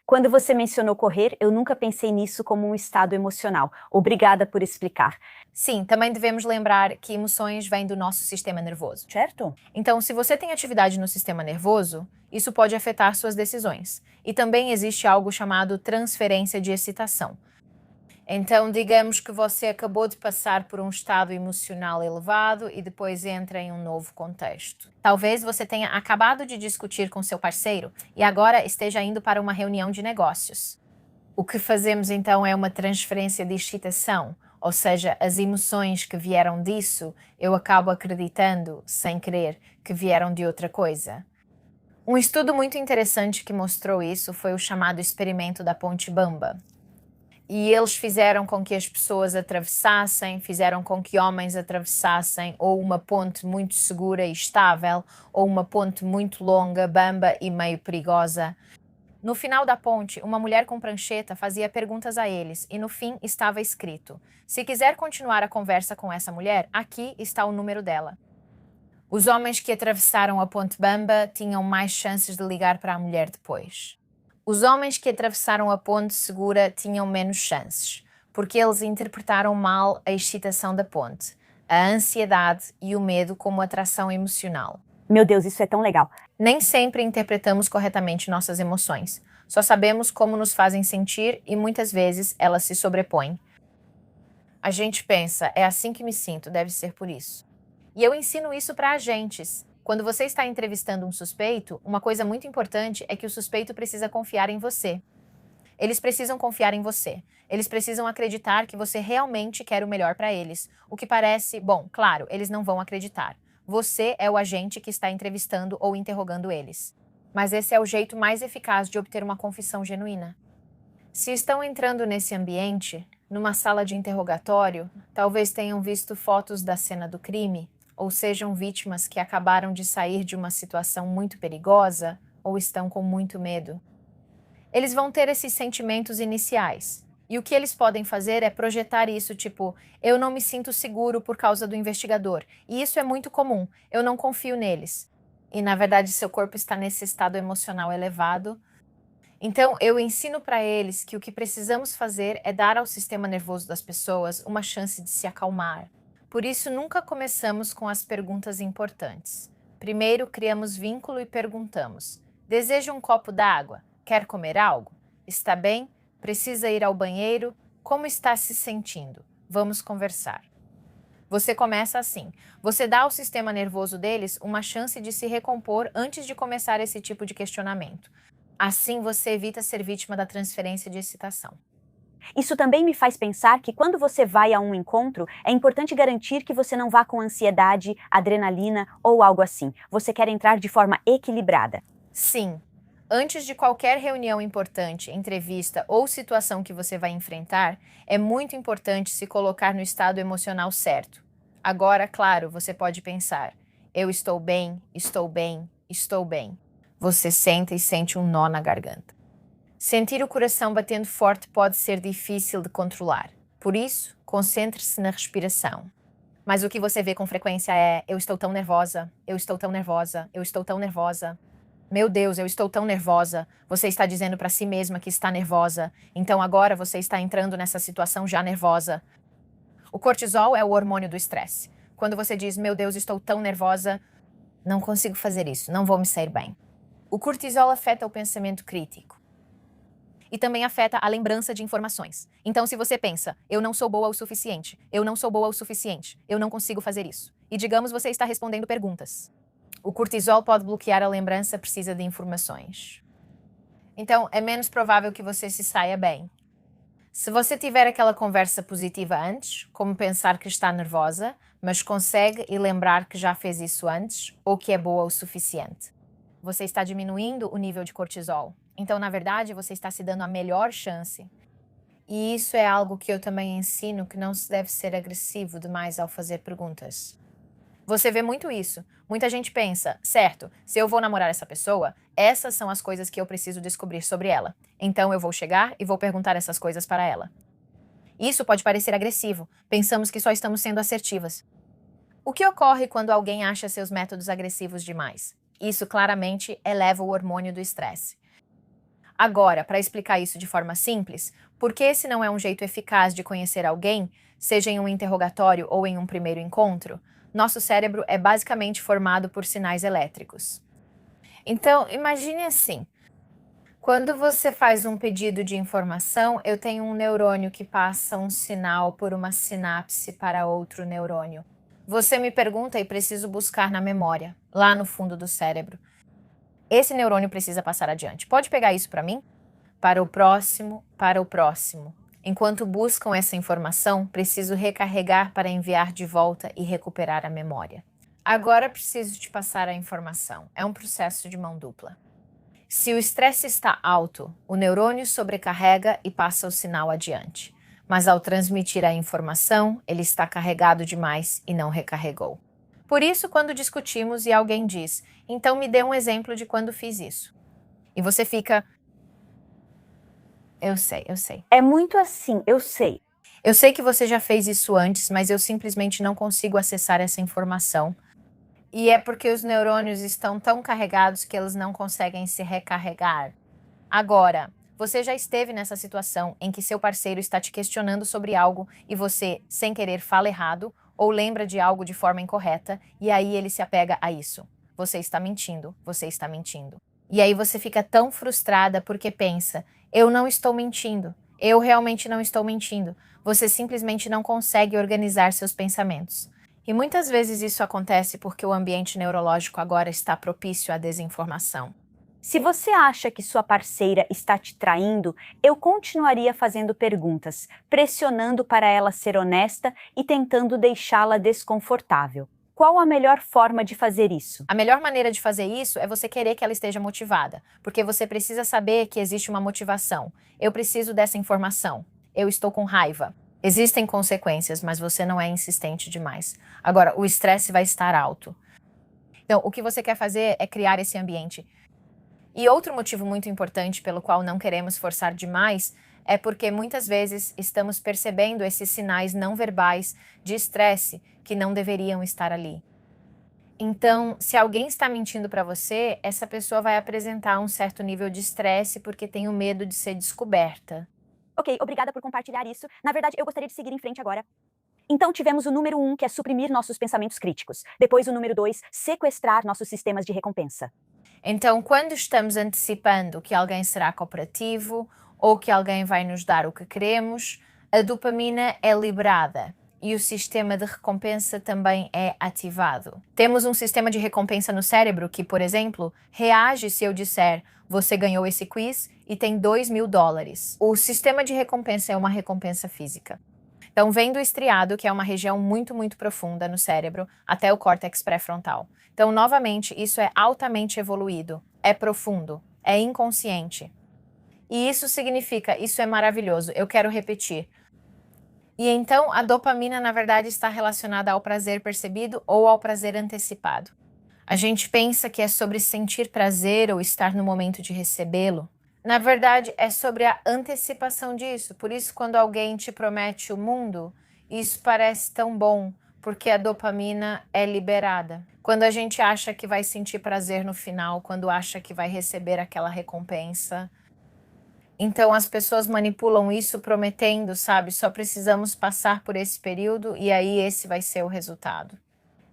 Quando você mencionou correr, eu nunca pensei nisso como um estado emocional. Obrigada por explicar. Sim, também devemos lembrar que emoções vêm do nosso sistema nervoso. Certo? Então, se você tem atividade no sistema nervoso, isso pode afetar suas decisões. E também existe algo chamado transferência de excitação. Então, digamos que você acabou de passar por um estado emocional elevado e depois entra em um novo contexto. Talvez você tenha acabado de discutir com seu parceiro e agora esteja indo para uma reunião de negócios. O que fazemos então é uma transferência de excitação, ou seja, as emoções que vieram disso, eu acabo acreditando, sem querer, que vieram de outra coisa. Um estudo muito interessante que mostrou isso foi o chamado experimento da Ponte Bamba. E eles fizeram com que as pessoas atravessassem, fizeram com que homens atravessassem ou uma ponte muito segura e estável, ou uma ponte muito longa, bamba e meio perigosa. No final da ponte, uma mulher com prancheta fazia perguntas a eles e no fim estava escrito: se quiser continuar a conversa com essa mulher, aqui está o número dela. Os homens que atravessaram a ponte bamba tinham mais chances de ligar para a mulher depois. Os homens que atravessaram a ponte segura tinham menos chances, porque eles interpretaram mal a excitação da ponte, a ansiedade e o medo como atração emocional. Meu Deus, isso é tão legal. Nem sempre interpretamos corretamente nossas emoções. Só sabemos como nos fazem sentir e muitas vezes elas se sobrepõem. A gente pensa, é assim que me sinto, deve ser por isso. E eu ensino isso para agentes. Quando você está entrevistando um suspeito, uma coisa muito importante é que o suspeito precisa confiar em você. Eles precisam confiar em você. Eles precisam acreditar que você realmente quer o melhor para eles. O que parece, bom, claro, eles não vão acreditar. Você é o agente que está entrevistando ou interrogando eles. Mas esse é o jeito mais eficaz de obter uma confissão genuína. Se estão entrando nesse ambiente, numa sala de interrogatório, talvez tenham visto fotos da cena do crime, ou sejam vítimas que acabaram de sair de uma situação muito perigosa ou estão com muito medo. Eles vão ter esses sentimentos iniciais. E o que eles podem fazer é projetar isso, tipo, eu não me sinto seguro por causa do investigador. E isso é muito comum, eu não confio neles. E na verdade seu corpo está nesse estado emocional elevado. Então eu ensino para eles que o que precisamos fazer é dar ao sistema nervoso das pessoas uma chance de se acalmar. Por isso, nunca começamos com as perguntas importantes. Primeiro, criamos vínculo e perguntamos: deseja um copo d'água? Quer comer algo? Está bem? Precisa ir ao banheiro? Como está se sentindo? Vamos conversar. Você começa assim. Você dá ao sistema nervoso deles uma chance de se recompor antes de começar esse tipo de questionamento. Assim, você evita ser vítima da transferência de excitação. Isso também me faz pensar que quando você vai a um encontro, é importante garantir que você não vá com ansiedade, adrenalina ou algo assim. Você quer entrar de forma equilibrada. Sim. Antes de qualquer reunião importante, entrevista ou situação que você vai enfrentar, é muito importante se colocar no estado emocional certo. Agora, claro, você pode pensar: eu estou bem, estou bem, estou bem. Você senta e sente um nó na garganta. Sentir o coração batendo forte pode ser difícil de controlar. Por isso, concentre-se na respiração. Mas o que você vê com frequência é: eu estou tão nervosa, eu estou tão nervosa, eu estou tão nervosa. Meu Deus, eu estou tão nervosa. Você está dizendo para si mesma que está nervosa. Então agora você está entrando nessa situação já nervosa. O cortisol é o hormônio do estresse. Quando você diz: meu Deus, estou tão nervosa, não consigo fazer isso, não vou me sair bem. O cortisol afeta o pensamento crítico. e também afeta a lembrança de informações. Então, se você pensa, eu não sou boa o suficiente, eu não sou boa o suficiente, eu não consigo fazer isso, e digamos você está respondendo perguntas. O cortisol pode bloquear a lembrança, precisa de informações. Então, é menos provável que você se saia bem. Se você tiver aquela conversa positiva antes, como pensar que está nervosa, mas consegue e lembrar que já fez isso antes ou que é boa o suficiente, você está diminuindo o nível de cortisol. Então, na verdade, você está se dando a melhor chance. E isso é algo que eu também ensino, que não se deve ser agressivo demais ao fazer perguntas. Você vê muito isso. Muita gente pensa, certo, se eu vou namorar essa pessoa, essas são as coisas que eu preciso descobrir sobre ela. Então eu vou chegar e vou perguntar essas coisas para ela. Isso pode parecer agressivo. Pensamos que só estamos sendo assertivas. O que ocorre quando alguém acha seus métodos agressivos demais? Isso claramente eleva o hormônio do estresse. Agora, para explicar isso de forma simples, porque esse não é um jeito eficaz de conhecer alguém, seja em um interrogatório ou em um primeiro encontro, nosso cérebro é basicamente formado por sinais elétricos. Então, imagine assim. Quando você faz um pedido de informação, eu tenho um neurônio que passa um sinal por uma sinapse para outro neurônio. Você me pergunta e preciso buscar na memória, lá no fundo do cérebro. Esse neurônio precisa passar adiante. Pode pegar isso para mim? Para o próximo, para o próximo. Enquanto buscam essa informação, preciso recarregar para enviar de volta e recuperar a memória. Agora preciso te passar a informação. É um processo de mão dupla. Se o estresse está alto, o neurônio sobrecarrega e passa o sinal adiante. Mas ao transmitir a informação, ele está carregado demais e não recarregou. Por isso, quando discutimos e alguém diz, então me dê um exemplo de quando fiz isso. E você fica... Eu sei. É muito assim, eu sei. Eu sei que você já fez isso antes, mas eu simplesmente não consigo acessar essa informação. E é porque os neurônios estão tão carregados que eles não conseguem se recarregar. Agora, você já esteve nessa situação em que seu parceiro está te questionando sobre algo e você, sem querer, fala errado ou lembra de algo de forma incorreta e aí ele se apega a isso. Você está mentindo, você está mentindo. E aí você fica tão frustrada porque pensa, eu não estou mentindo, eu realmente não estou mentindo. Você simplesmente não consegue organizar seus pensamentos. E muitas vezes isso acontece porque o ambiente neurológico agora está propício à desinformação. Se você acha que sua parceira está te traindo, eu continuaria fazendo perguntas, pressionando para ela ser honesta e tentando deixá-la desconfortável. Qual a melhor forma de fazer isso? A melhor maneira de fazer isso é você querer que ela esteja motivada, porque você precisa saber que existe uma motivação. Eu preciso dessa informação. Eu estou com raiva. Existem consequências, mas você não é insistente demais. Agora, o estresse vai estar alto. Então, o que você quer fazer é criar esse ambiente. E outro motivo muito importante pelo qual não queremos forçar demais é porque muitas vezes estamos percebendo esses sinais não verbais de estresse que não deveriam estar ali. Então, se alguém está mentindo para você, essa pessoa vai apresentar um certo nível de estresse porque tem o medo de ser descoberta. Ok, obrigada por compartilhar isso. Na verdade, eu gostaria de seguir em frente agora. Então, tivemos o número 1, que é suprimir nossos pensamentos críticos. Depois, o número 2, sequestrar nossos sistemas de recompensa. Então, quando estamos antecipando que alguém será cooperativo ou que alguém vai nos dar o que queremos, a dopamina é liberada e o sistema de recompensa também é ativado. Temos um sistema de recompensa no cérebro que, por exemplo, reage se eu disser você ganhou esse quiz e tem $2.000. O sistema de recompensa é uma recompensa física. Então, vem do estriado, que é uma região muito, muito profunda no cérebro, até o córtex pré-frontal. Então, novamente, isso é altamente evoluído, é profundo, é inconsciente. E isso significa, isso é maravilhoso, eu quero repetir. E então, a dopamina, na verdade, está relacionada ao prazer percebido ou ao prazer antecipado. A gente pensa que é sobre sentir prazer ou estar no momento de recebê-lo. Na verdade, é sobre a antecipação disso. Por isso, quando alguém te promete o mundo, isso parece tão bom, porque a dopamina é liberada. Quando a gente acha que vai sentir prazer no final, quando acha que vai receber aquela recompensa. Então, as pessoas manipulam isso prometendo, sabe? Só precisamos passar por esse período e aí esse vai ser o resultado.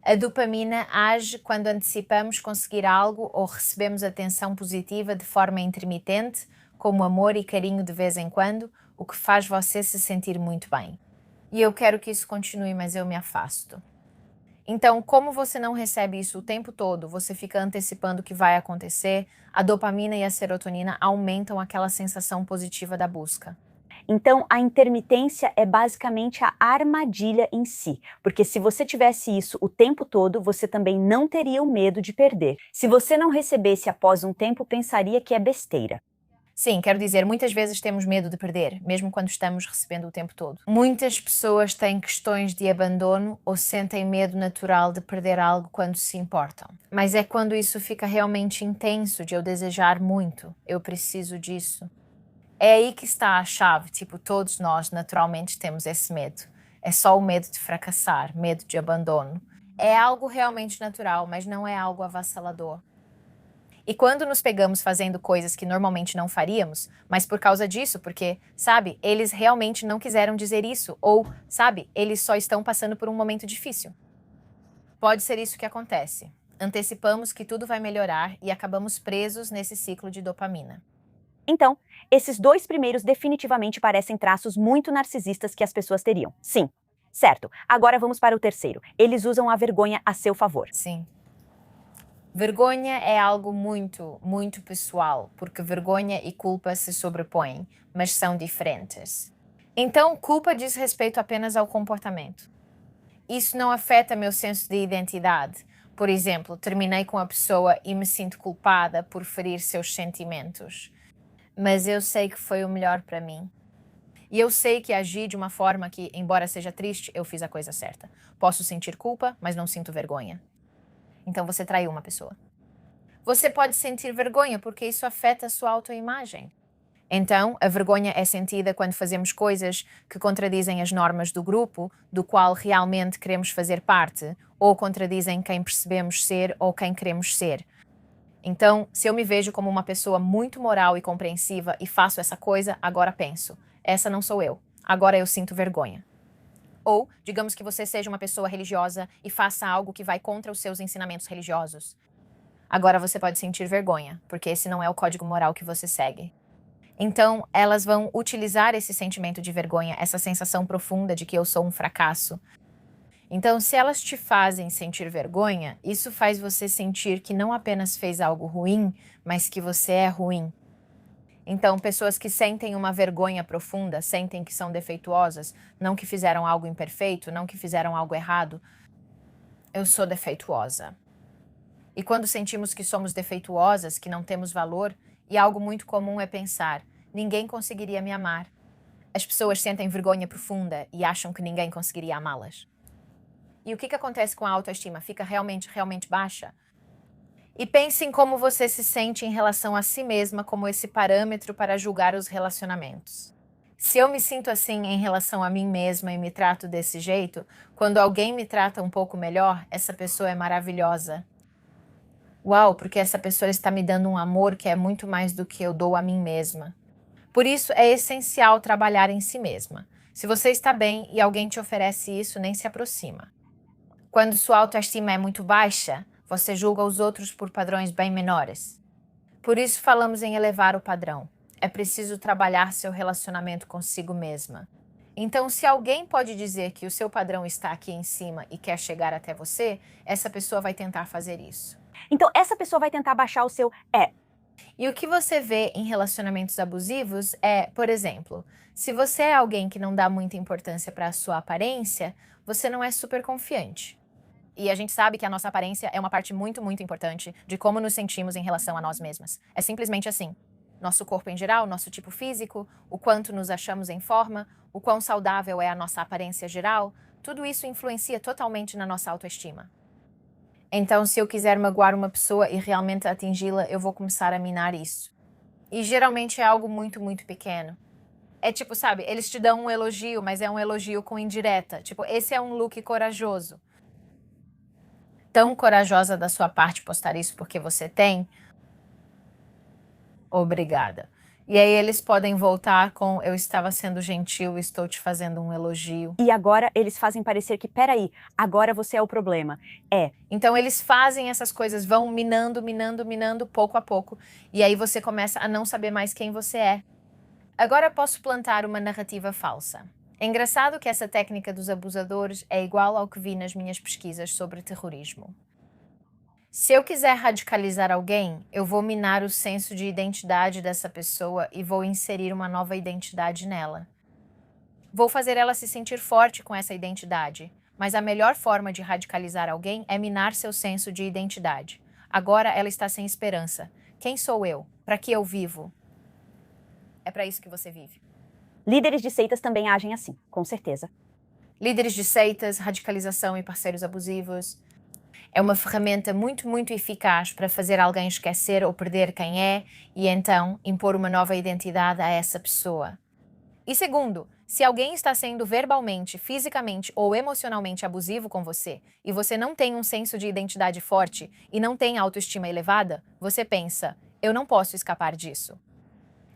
A dopamina age quando antecipamos conseguir algo ou recebemos atenção positiva de forma intermitente, como amor e carinho de vez em quando, o que faz você se sentir muito bem. E eu quero que isso continue, mas eu me afasto. Então, como você não recebe isso o tempo todo, você fica antecipando o que vai acontecer, a dopamina e a serotonina aumentam aquela sensação positiva da busca. Então, a intermitência é basicamente a armadilha em si, porque se você tivesse isso o tempo todo, você também não teria o medo de perder. Se você não recebesse após um tempo, pensaria que é besteira. Sim, quero dizer, muitas vezes temos medo de perder, mesmo quando estamos recebendo o tempo todo. Muitas pessoas têm questões de abandono ou sentem medo natural de perder algo quando se importam. Mas é quando isso fica realmente intenso, de eu desejar muito, eu preciso disso. É aí que está a chave, tipo, todos nós naturalmente temos esse medo. É só o medo de fracassar, medo de abandono. É algo realmente natural, mas não é algo avassalador. E quando nos pegamos fazendo coisas que normalmente não faríamos, mas por causa disso, porque, sabe, eles realmente não quiseram dizer isso, ou, sabe, eles só estão passando por um momento difícil. Pode ser isso que acontece. Antecipamos que tudo vai melhorar e acabamos presos nesse ciclo de dopamina. Então, esses dois primeiros definitivamente parecem traços muito narcisistas que as pessoas teriam. Sim, certo. Agora vamos para o terceiro. Eles usam a vergonha a seu favor. Sim. Vergonha é algo muito, muito pessoal, porque vergonha e culpa se sobrepõem, mas são diferentes. Então, culpa diz respeito apenas ao comportamento. Isso não afeta meu senso de identidade. Por exemplo, terminei com a pessoa e me sinto culpada por ferir seus sentimentos. Mas eu sei que foi o melhor para mim. E eu sei que agi de uma forma que, embora seja triste, eu fiz a coisa certa. Posso sentir culpa, mas não sinto vergonha. Então você traiu uma pessoa. Você pode sentir vergonha porque isso afeta a sua autoimagem. Então, a vergonha é sentida quando fazemos coisas que contradizem as normas do grupo, do qual realmente queremos fazer parte, ou contradizem quem percebemos ser ou quem queremos ser. Então, se eu me vejo como uma pessoa muito moral e compreensiva e faço essa coisa, agora penso, essa não sou eu. Agora eu sinto vergonha. Ou, digamos que você seja uma pessoa religiosa e faça algo que vai contra os seus ensinamentos religiosos. Agora você pode sentir vergonha, porque esse não é o código moral que você segue. Então, elas vão utilizar esse sentimento de vergonha, essa sensação profunda de que eu sou um fracasso. Então, se elas te fazem sentir vergonha, isso faz você sentir que não apenas fez algo ruim, mas que você é ruim. Então, pessoas que sentem uma vergonha profunda, sentem que são defeituosas, não que fizeram algo imperfeito, não que fizeram algo errado. Eu sou defeituosa. E quando sentimos que somos defeituosas, que não temos valor, e algo muito comum é pensar, ninguém conseguiria me amar. As pessoas sentem vergonha profunda e acham que ninguém conseguiria amá-las. E o que acontece com a autoestima? Fica realmente, realmente baixa? E pense em como você se sente em relação a si mesma como esse parâmetro para julgar os relacionamentos. Se eu me sinto assim em relação a mim mesma e me trato desse jeito, quando alguém me trata um pouco melhor, essa pessoa é maravilhosa. Uau, porque essa pessoa está me dando um amor que é muito mais do que eu dou a mim mesma. Por isso é essencial trabalhar em si mesma. Se você está bem e alguém te oferece isso, nem se aproxima. Quando sua autoestima é muito baixa, você julga os outros por padrões bem menores. Por isso falamos em elevar o padrão. É preciso trabalhar seu relacionamento consigo mesma. Então, se alguém pode dizer que o seu padrão está aqui em cima e quer chegar até você, essa pessoa vai tentar fazer isso. Então, essa pessoa vai tentar baixar o seu E o que você vê em relacionamentos abusivos é, por exemplo, se você é alguém que não dá muita importância para a sua aparência, você não é super confiante. E a gente sabe que a nossa aparência é uma parte muito, muito importante de como nos sentimos em relação a nós mesmas. É simplesmente assim. Nosso corpo em geral, nosso tipo físico, o quanto nos achamos em forma, o quão saudável é a nossa aparência geral, tudo isso influencia totalmente na nossa autoestima. Então, se eu quiser magoar uma pessoa e realmente atingi-la, eu vou começar a minar isso. E geralmente é algo muito, muito pequeno. É tipo, sabe, eles te dão um elogio, mas é um elogio com indireta. Tipo, esse é um look corajoso. Tão corajosa da sua parte postar isso porque você tem? Obrigada. E aí eles podem voltar com eu estava sendo gentil, estou te fazendo um elogio. E agora eles fazem parecer que, peraí, agora você é o problema. Então eles fazem essas coisas, vão minando, minando, minando pouco a pouco. E aí você começa a não saber mais quem você é. Agora posso plantar uma narrativa falsa. É engraçado que essa técnica dos abusadores é igual ao que vi nas minhas pesquisas sobre terrorismo. Se eu quiser radicalizar alguém, eu vou minar o senso de identidade dessa pessoa e vou inserir uma nova identidade nela. Vou fazer ela se sentir forte com essa identidade, mas a melhor forma de radicalizar alguém é minar seu senso de identidade. Agora ela está sem esperança. Quem sou eu? Para que eu vivo? É para isso que você vive. Líderes de seitas também agem assim, com certeza. Líderes de seitas, radicalização e parceiros abusivos. É uma ferramenta muito, muito eficaz para fazer alguém esquecer ou perder quem é e então impor uma nova identidade a essa pessoa. E segundo, se alguém está sendo verbalmente, fisicamente ou emocionalmente abusivo com você e você não tem um senso de identidade forte e não tem autoestima elevada, você pensa, eu não posso escapar disso.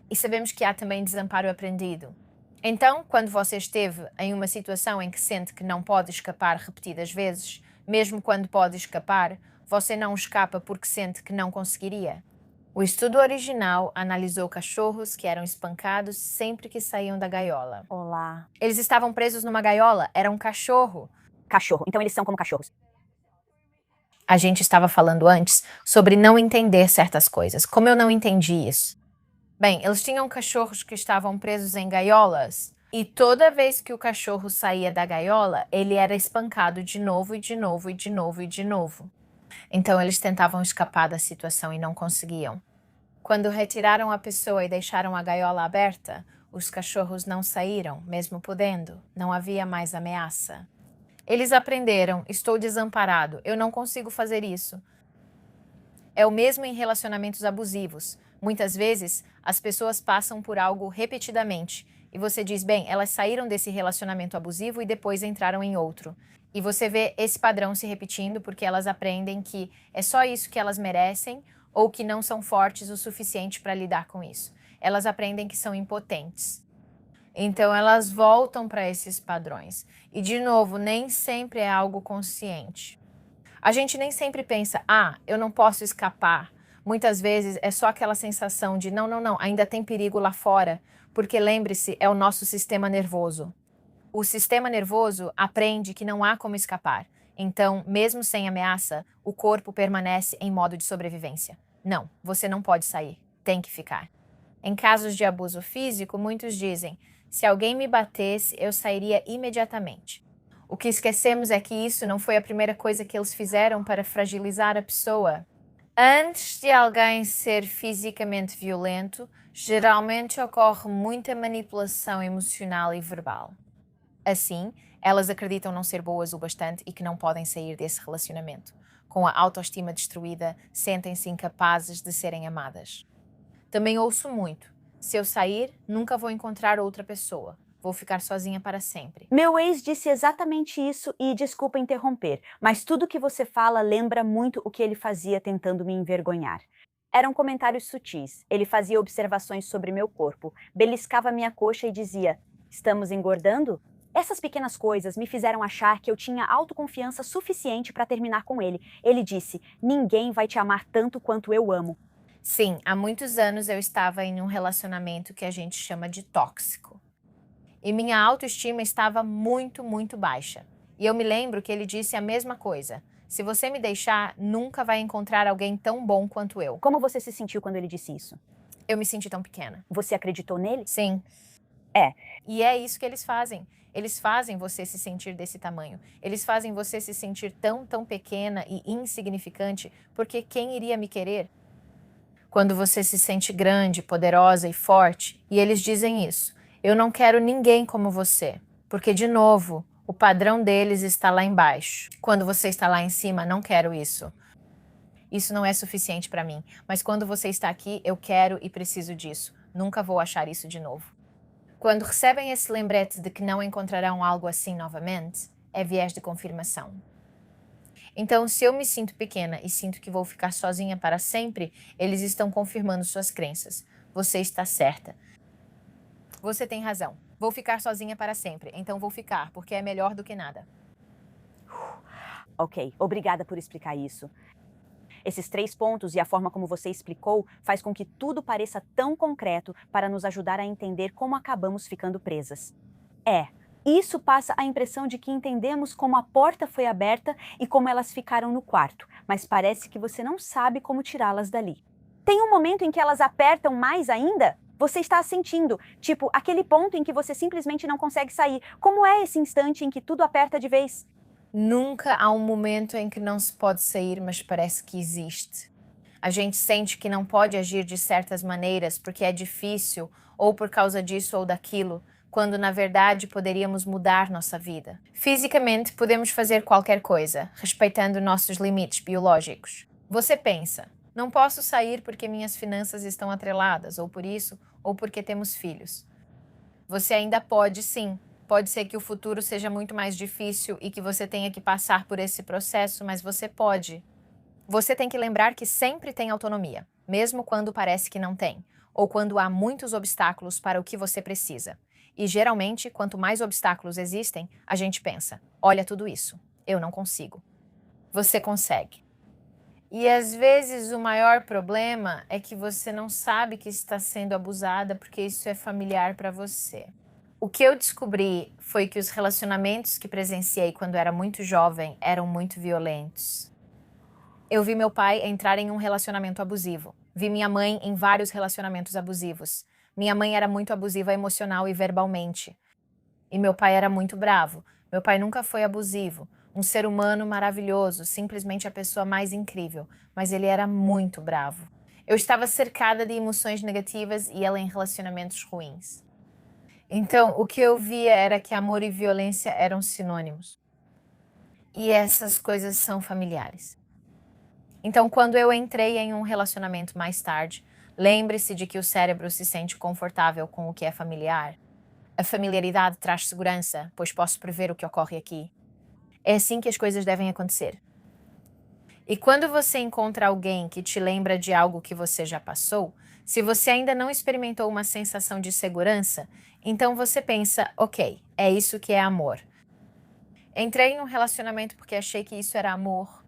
E sabemos que há também desamparo aprendido. Então, quando você esteve em uma situação em que sente que não pode escapar repetidas vezes, mesmo quando pode escapar, você não escapa porque sente que não conseguiria. O estudo original analisou cachorros que eram espancados sempre que saíam da gaiola. Olá. Eles estavam presos numa gaiola, era um cachorro. Cachorro, então eles são como cachorros. A gente estava falando antes sobre não entender certas coisas. Como eu não entendi isso? Bem, eles tinham cachorros que estavam presos em gaiolas e toda vez que o cachorro saía da gaiola, ele era espancado de novo e de novo e de novo e de novo. Então eles tentavam escapar da situação e não conseguiam. Quando retiraram a pessoa e deixaram a gaiola aberta, os cachorros não saíram, mesmo podendo. Não havia mais ameaça. Eles aprenderam, estou desamparado, eu não consigo fazer isso. É o mesmo em relacionamentos abusivos. Muitas vezes, as pessoas passam por algo repetidamente e você diz, bem, elas saíram desse relacionamento abusivo e depois entraram em outro. E você vê esse padrão se repetindo porque elas aprendem que é só isso que elas merecem ou que não são fortes o suficiente para lidar com isso. Elas aprendem que são impotentes. Então, elas voltam para esses padrões. E, de novo, nem sempre é algo consciente. A gente nem sempre pensa, eu não posso escapar. Muitas vezes é só aquela sensação de não, ainda tem perigo lá fora, porque lembre-se, é o nosso sistema nervoso. O sistema nervoso aprende que não há como escapar. Então, mesmo sem ameaça, o corpo permanece em modo de sobrevivência. Não, você não pode sair, tem que ficar. Em casos de abuso físico, muitos dizem, se alguém me batesse, eu sairia imediatamente. O que esquecemos é que isso não foi a primeira coisa que eles fizeram para fragilizar a pessoa. Antes de alguém ser fisicamente violento, geralmente ocorre muita manipulação emocional e verbal. Assim, elas acreditam não ser boas o bastante e que não podem sair desse relacionamento. Com a autoestima destruída, sentem-se incapazes de serem amadas. Também ouço muito. Se eu sair, nunca vou encontrar outra pessoa. Vou ficar sozinha para sempre. Meu ex disse exatamente isso e desculpa interromper, mas tudo que você fala lembra muito o que ele fazia tentando me envergonhar. Eram comentários sutis. Ele fazia observações sobre meu corpo, beliscava minha coxa e dizia: "Estamos engordando?" Essas pequenas coisas me fizeram achar que eu tinha autoconfiança suficiente para terminar com ele. Ele disse: "Ninguém vai te amar tanto quanto eu amo." Sim, há muitos anos eu estava em um relacionamento que a gente chama de tóxico. E minha autoestima estava muito, muito baixa. E eu me lembro que ele disse a mesma coisa. Se você me deixar, nunca vai encontrar alguém tão bom quanto eu. Como você se sentiu quando ele disse isso? Eu me senti tão pequena. Você acreditou nele? Sim. É. E é isso que eles fazem. Eles fazem você se sentir desse tamanho. Eles fazem você se sentir tão pequena e insignificante, porque quem iria me querer? Quando você se sente grande, poderosa e forte, e eles dizem isso. Eu não quero ninguém como você, porque, de novo, o padrão deles está lá embaixo. Quando você está lá em cima, não quero isso. Isso não é suficiente para mim, mas quando você está aqui, eu quero e preciso disso. Nunca vou achar isso de novo. Quando recebem esse lembrete de que não encontrarão algo assim novamente, é viés de confirmação. Então, se eu me sinto pequena e sinto que vou ficar sozinha para sempre, eles estão confirmando suas crenças. Você está certa. Você tem razão. Vou ficar sozinha para sempre, então vou ficar, porque é melhor do que nada. Ok, obrigada por explicar isso. Esses 3 pontos e a forma como você explicou faz com que tudo pareça tão concreto para nos ajudar a entender como acabamos ficando presas. Isso passa a impressão de que entendemos como a porta foi aberta e como elas ficaram no quarto, mas parece que você não sabe como tirá-las dali. Tem um momento em que elas apertam mais ainda? Você está sentindo, tipo, aquele ponto em que você simplesmente não consegue sair. Como é esse instante em que tudo aperta de vez? Nunca há um momento em que não se pode sair, mas parece que existe. A gente sente que não pode agir de certas maneiras porque é difícil, ou por causa disso ou daquilo, quando na verdade poderíamos mudar nossa vida. Fisicamente, podemos fazer qualquer coisa, respeitando nossos limites biológicos. Você pensa, não posso sair porque minhas finanças estão atreladas, ou por isso, ou porque temos filhos. Você ainda pode, sim. Pode ser que o futuro seja muito mais difícil e que você tenha que passar por esse processo, mas você pode. Você tem que lembrar que sempre tem autonomia, mesmo quando parece que não tem, ou quando há muitos obstáculos para o que você precisa. E geralmente, quanto mais obstáculos existem, a gente pensa, olha tudo isso, eu não consigo. Você consegue. E às vezes o maior problema é que você não sabe que está sendo abusada porque isso é familiar para você. O que eu descobri foi que os relacionamentos que presenciei quando era muito jovem eram muito violentos. Eu vi meu pai entrar em um relacionamento abusivo. Vi minha mãe em vários relacionamentos abusivos. Minha mãe era muito abusiva emocional e verbalmente. E meu pai era muito bravo. Meu pai nunca foi abusivo. Um ser humano maravilhoso, simplesmente a pessoa mais incrível. Mas ele era muito bravo. Eu estava cercada de emoções negativas e ela em relacionamentos ruins. Então, o que eu via era que amor e violência eram sinônimos. E essas coisas são familiares. Então, quando eu entrei em um relacionamento mais tarde, lembre-se de que o cérebro se sente confortável com o que é familiar. A familiaridade traz segurança, pois posso prever o que ocorre aqui. É assim que as coisas devem acontecer. E quando você encontra alguém que te lembra de algo que você já passou, se você ainda não experimentou uma sensação de segurança, então você pensa, ok, é isso que é amor. Entrei em um relacionamento porque achei que isso era amor.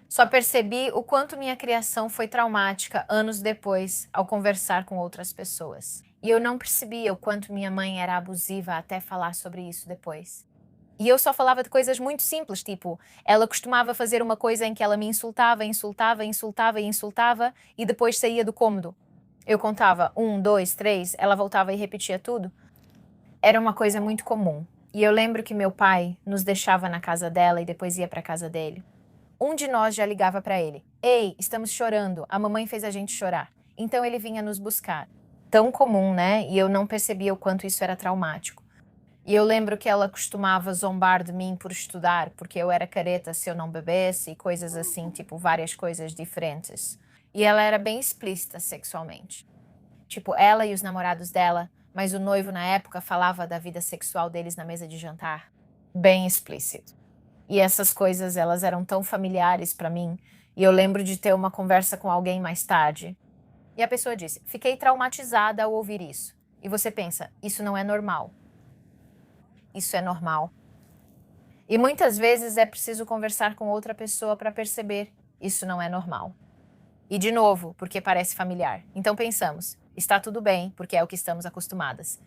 Só percebi o quanto minha criação foi traumática anos depois, ao conversar com outras pessoas. E eu não percebia o quanto minha mãe era abusiva até falar sobre isso depois. E eu só falava de coisas muito simples, tipo, ela costumava fazer uma coisa em que ela me insultava, insultava, insultava e insultava e depois saía do cômodo. Eu contava 1, 2, 3, ela voltava e repetia tudo. Era uma coisa muito comum. E eu lembro que meu pai nos deixava na casa dela e depois ia para a casa dele. Um de nós já ligava para ele. Ei, estamos chorando, a mamãe fez a gente chorar. Então ele vinha nos buscar. Tão comum, né? E eu não percebia o quanto isso era traumático. E eu lembro que ela costumava zombar de mim por estudar, porque eu era careta se eu não bebesse e coisas assim, tipo várias coisas diferentes. E ela era bem explícita sexualmente. Tipo, ela e os namorados dela, mas o noivo na época falava da vida sexual deles na mesa de jantar. Bem explícito. E essas coisas, elas eram tão familiares para mim. E eu lembro de ter uma conversa com alguém mais tarde. E a pessoa disse, fiquei traumatizada ao ouvir isso. E você pensa, isso não é normal. Isso é normal. E muitas vezes é preciso conversar com outra pessoa para perceber, isso não é normal. E de novo, porque parece familiar. Então pensamos, está tudo bem, porque é o que estamos acostumadas.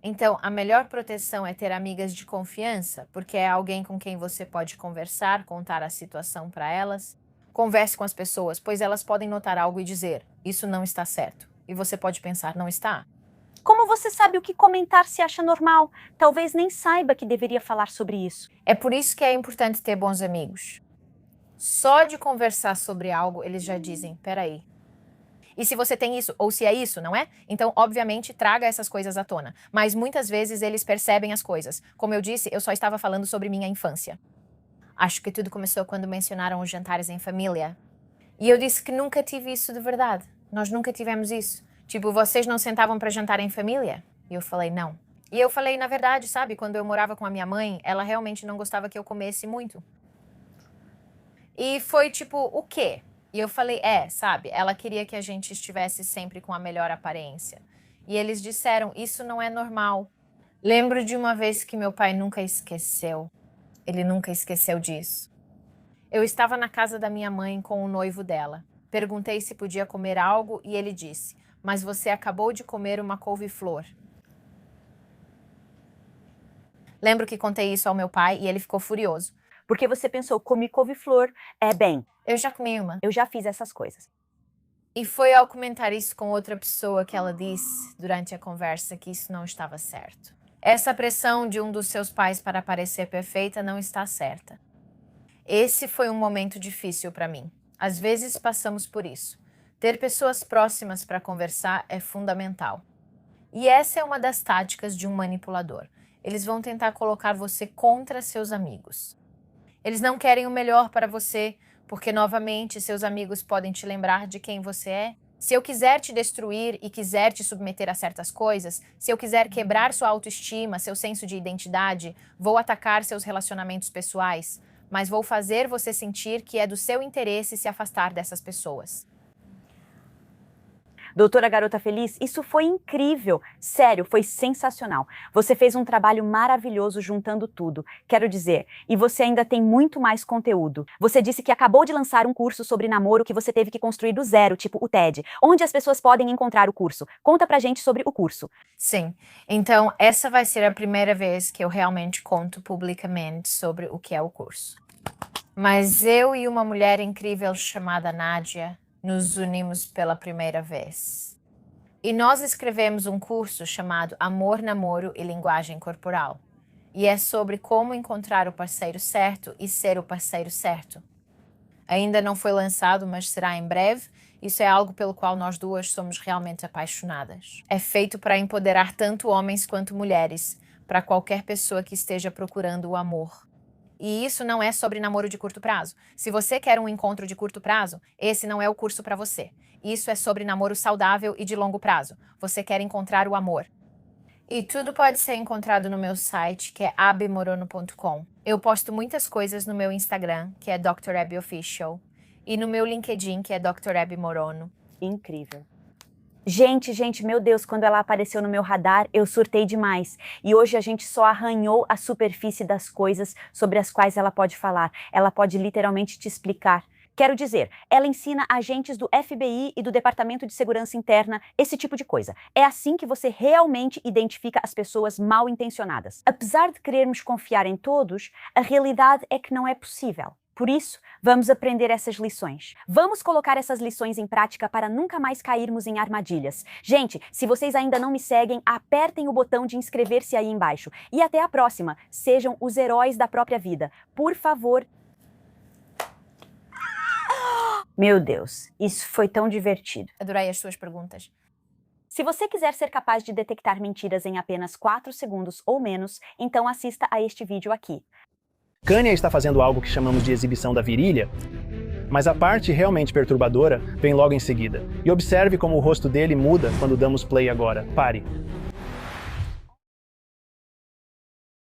Então, a melhor proteção é ter amigas de confiança, porque é alguém com quem você pode conversar, contar a situação para elas. Converse com as pessoas, pois elas podem notar algo e dizer, isso não está certo. E você pode pensar, não está? Como você sabe o que comentar se acha normal? Talvez nem saiba que deveria falar sobre isso. É por isso que é importante ter bons amigos. Só de conversar sobre algo, eles já dizem, peraí. E se você tem isso, ou se é isso, não é? Então, obviamente, traga essas coisas à tona. Mas muitas vezes eles percebem as coisas. Como eu disse, eu só estava falando sobre minha infância. Acho que tudo começou quando mencionaram os jantares em família. E eu disse que nunca tive isso de verdade. Nós nunca tivemos isso. Tipo, vocês não sentavam para jantar em família? E eu falei, não. E eu falei, na verdade, sabe, quando eu morava com a minha mãe, ela realmente não gostava que eu comesse muito. E foi tipo, o quê? E eu falei, sabe, ela queria que a gente estivesse sempre com a melhor aparência. E eles disseram, isso não é normal. Lembro de uma vez que meu pai nunca esqueceu. Ele nunca esqueceu disso. Eu estava na casa da minha mãe com o noivo dela. Perguntei se podia comer algo e ele disse, mas você acabou de comer uma couve-flor. Lembro que contei isso ao meu pai e ele ficou furioso. Porque você pensou, comi couve-flor, bem, Eu já comi uma. eu já fiz essas coisas. E foi ao comentar isso com outra pessoa que ela disse, durante a conversa, que isso não estava certo. Essa pressão de um dos seus pais para parecer perfeita não está certa. Esse foi um momento difícil para mim. Às vezes passamos por isso. Ter pessoas próximas para conversar é fundamental. E essa é uma das táticas de um manipulador. Eles vão tentar colocar você contra seus amigos. Eles não querem o melhor para você, porque, novamente, seus amigos podem te lembrar de quem você é. Se eu quiser te destruir e quiser te submeter a certas coisas, se eu quiser quebrar sua autoestima, seu senso de identidade, vou atacar seus relacionamentos pessoais, mas vou fazer você sentir que é do seu interesse se afastar dessas pessoas. Doutora Garota Feliz, isso foi incrível. Sério, foi sensacional. Você fez um trabalho maravilhoso juntando tudo. Quero dizer, e você ainda tem muito mais conteúdo. Você disse que acabou de lançar um curso sobre namoro que você teve que construir do zero, tipo o TED. Onde as pessoas podem encontrar o curso? Conta pra gente sobre o curso. Sim, então essa vai ser a primeira vez que eu realmente conto publicamente sobre o que é o curso. Mas eu e uma mulher incrível chamada Nádia nos unimos pela primeira vez. E nós escrevemos um curso chamado Amor, Namoro e Linguagem Corporal. E é sobre como encontrar o parceiro certo e ser o parceiro certo. Ainda não foi lançado, mas será em breve. Isso é algo pelo qual nós duas somos realmente apaixonadas. É feito para empoderar tanto homens quanto mulheres, para qualquer pessoa que esteja procurando o amor. E isso não é sobre namoro de curto prazo. Se você quer um encontro de curto prazo, esse não é o curso para você. Isso é sobre namoro saudável e de longo prazo. Você quer encontrar o amor. E tudo pode ser encontrado no meu site, que é abimorono.com. Eu posto muitas coisas no meu Instagram, que é Dr. Abby Official, e no meu LinkedIn, que é Dr. Abby Morono. Incrível. Gente, meu Deus, quando ela apareceu no meu radar, eu surtei demais. E hoje a gente só arranhou a superfície das coisas sobre as quais ela pode falar. Ela pode literalmente te explicar. Quero dizer, ela ensina agentes do FBI e do Departamento de Segurança Interna esse tipo de coisa. É assim que você realmente identifica as pessoas mal intencionadas. Apesar de querermos confiar em todos, a realidade é que não é possível. Por isso, vamos aprender essas lições. Vamos colocar essas lições em prática para nunca mais cairmos em armadilhas. Gente, se vocês ainda não me seguem, apertem o botão de inscrever-se aí embaixo. E até a próxima. Sejam os heróis da própria vida. Por favor. Meu Deus, isso foi tão divertido. Adorei as suas perguntas. Se você quiser ser capaz de detectar mentiras em apenas 4 segundos ou menos, então assista a este vídeo aqui. Kanye está fazendo algo que chamamos de exibição da virilha, mas a parte realmente perturbadora vem logo em seguida. E observe como o rosto dele muda quando damos play agora. Pare.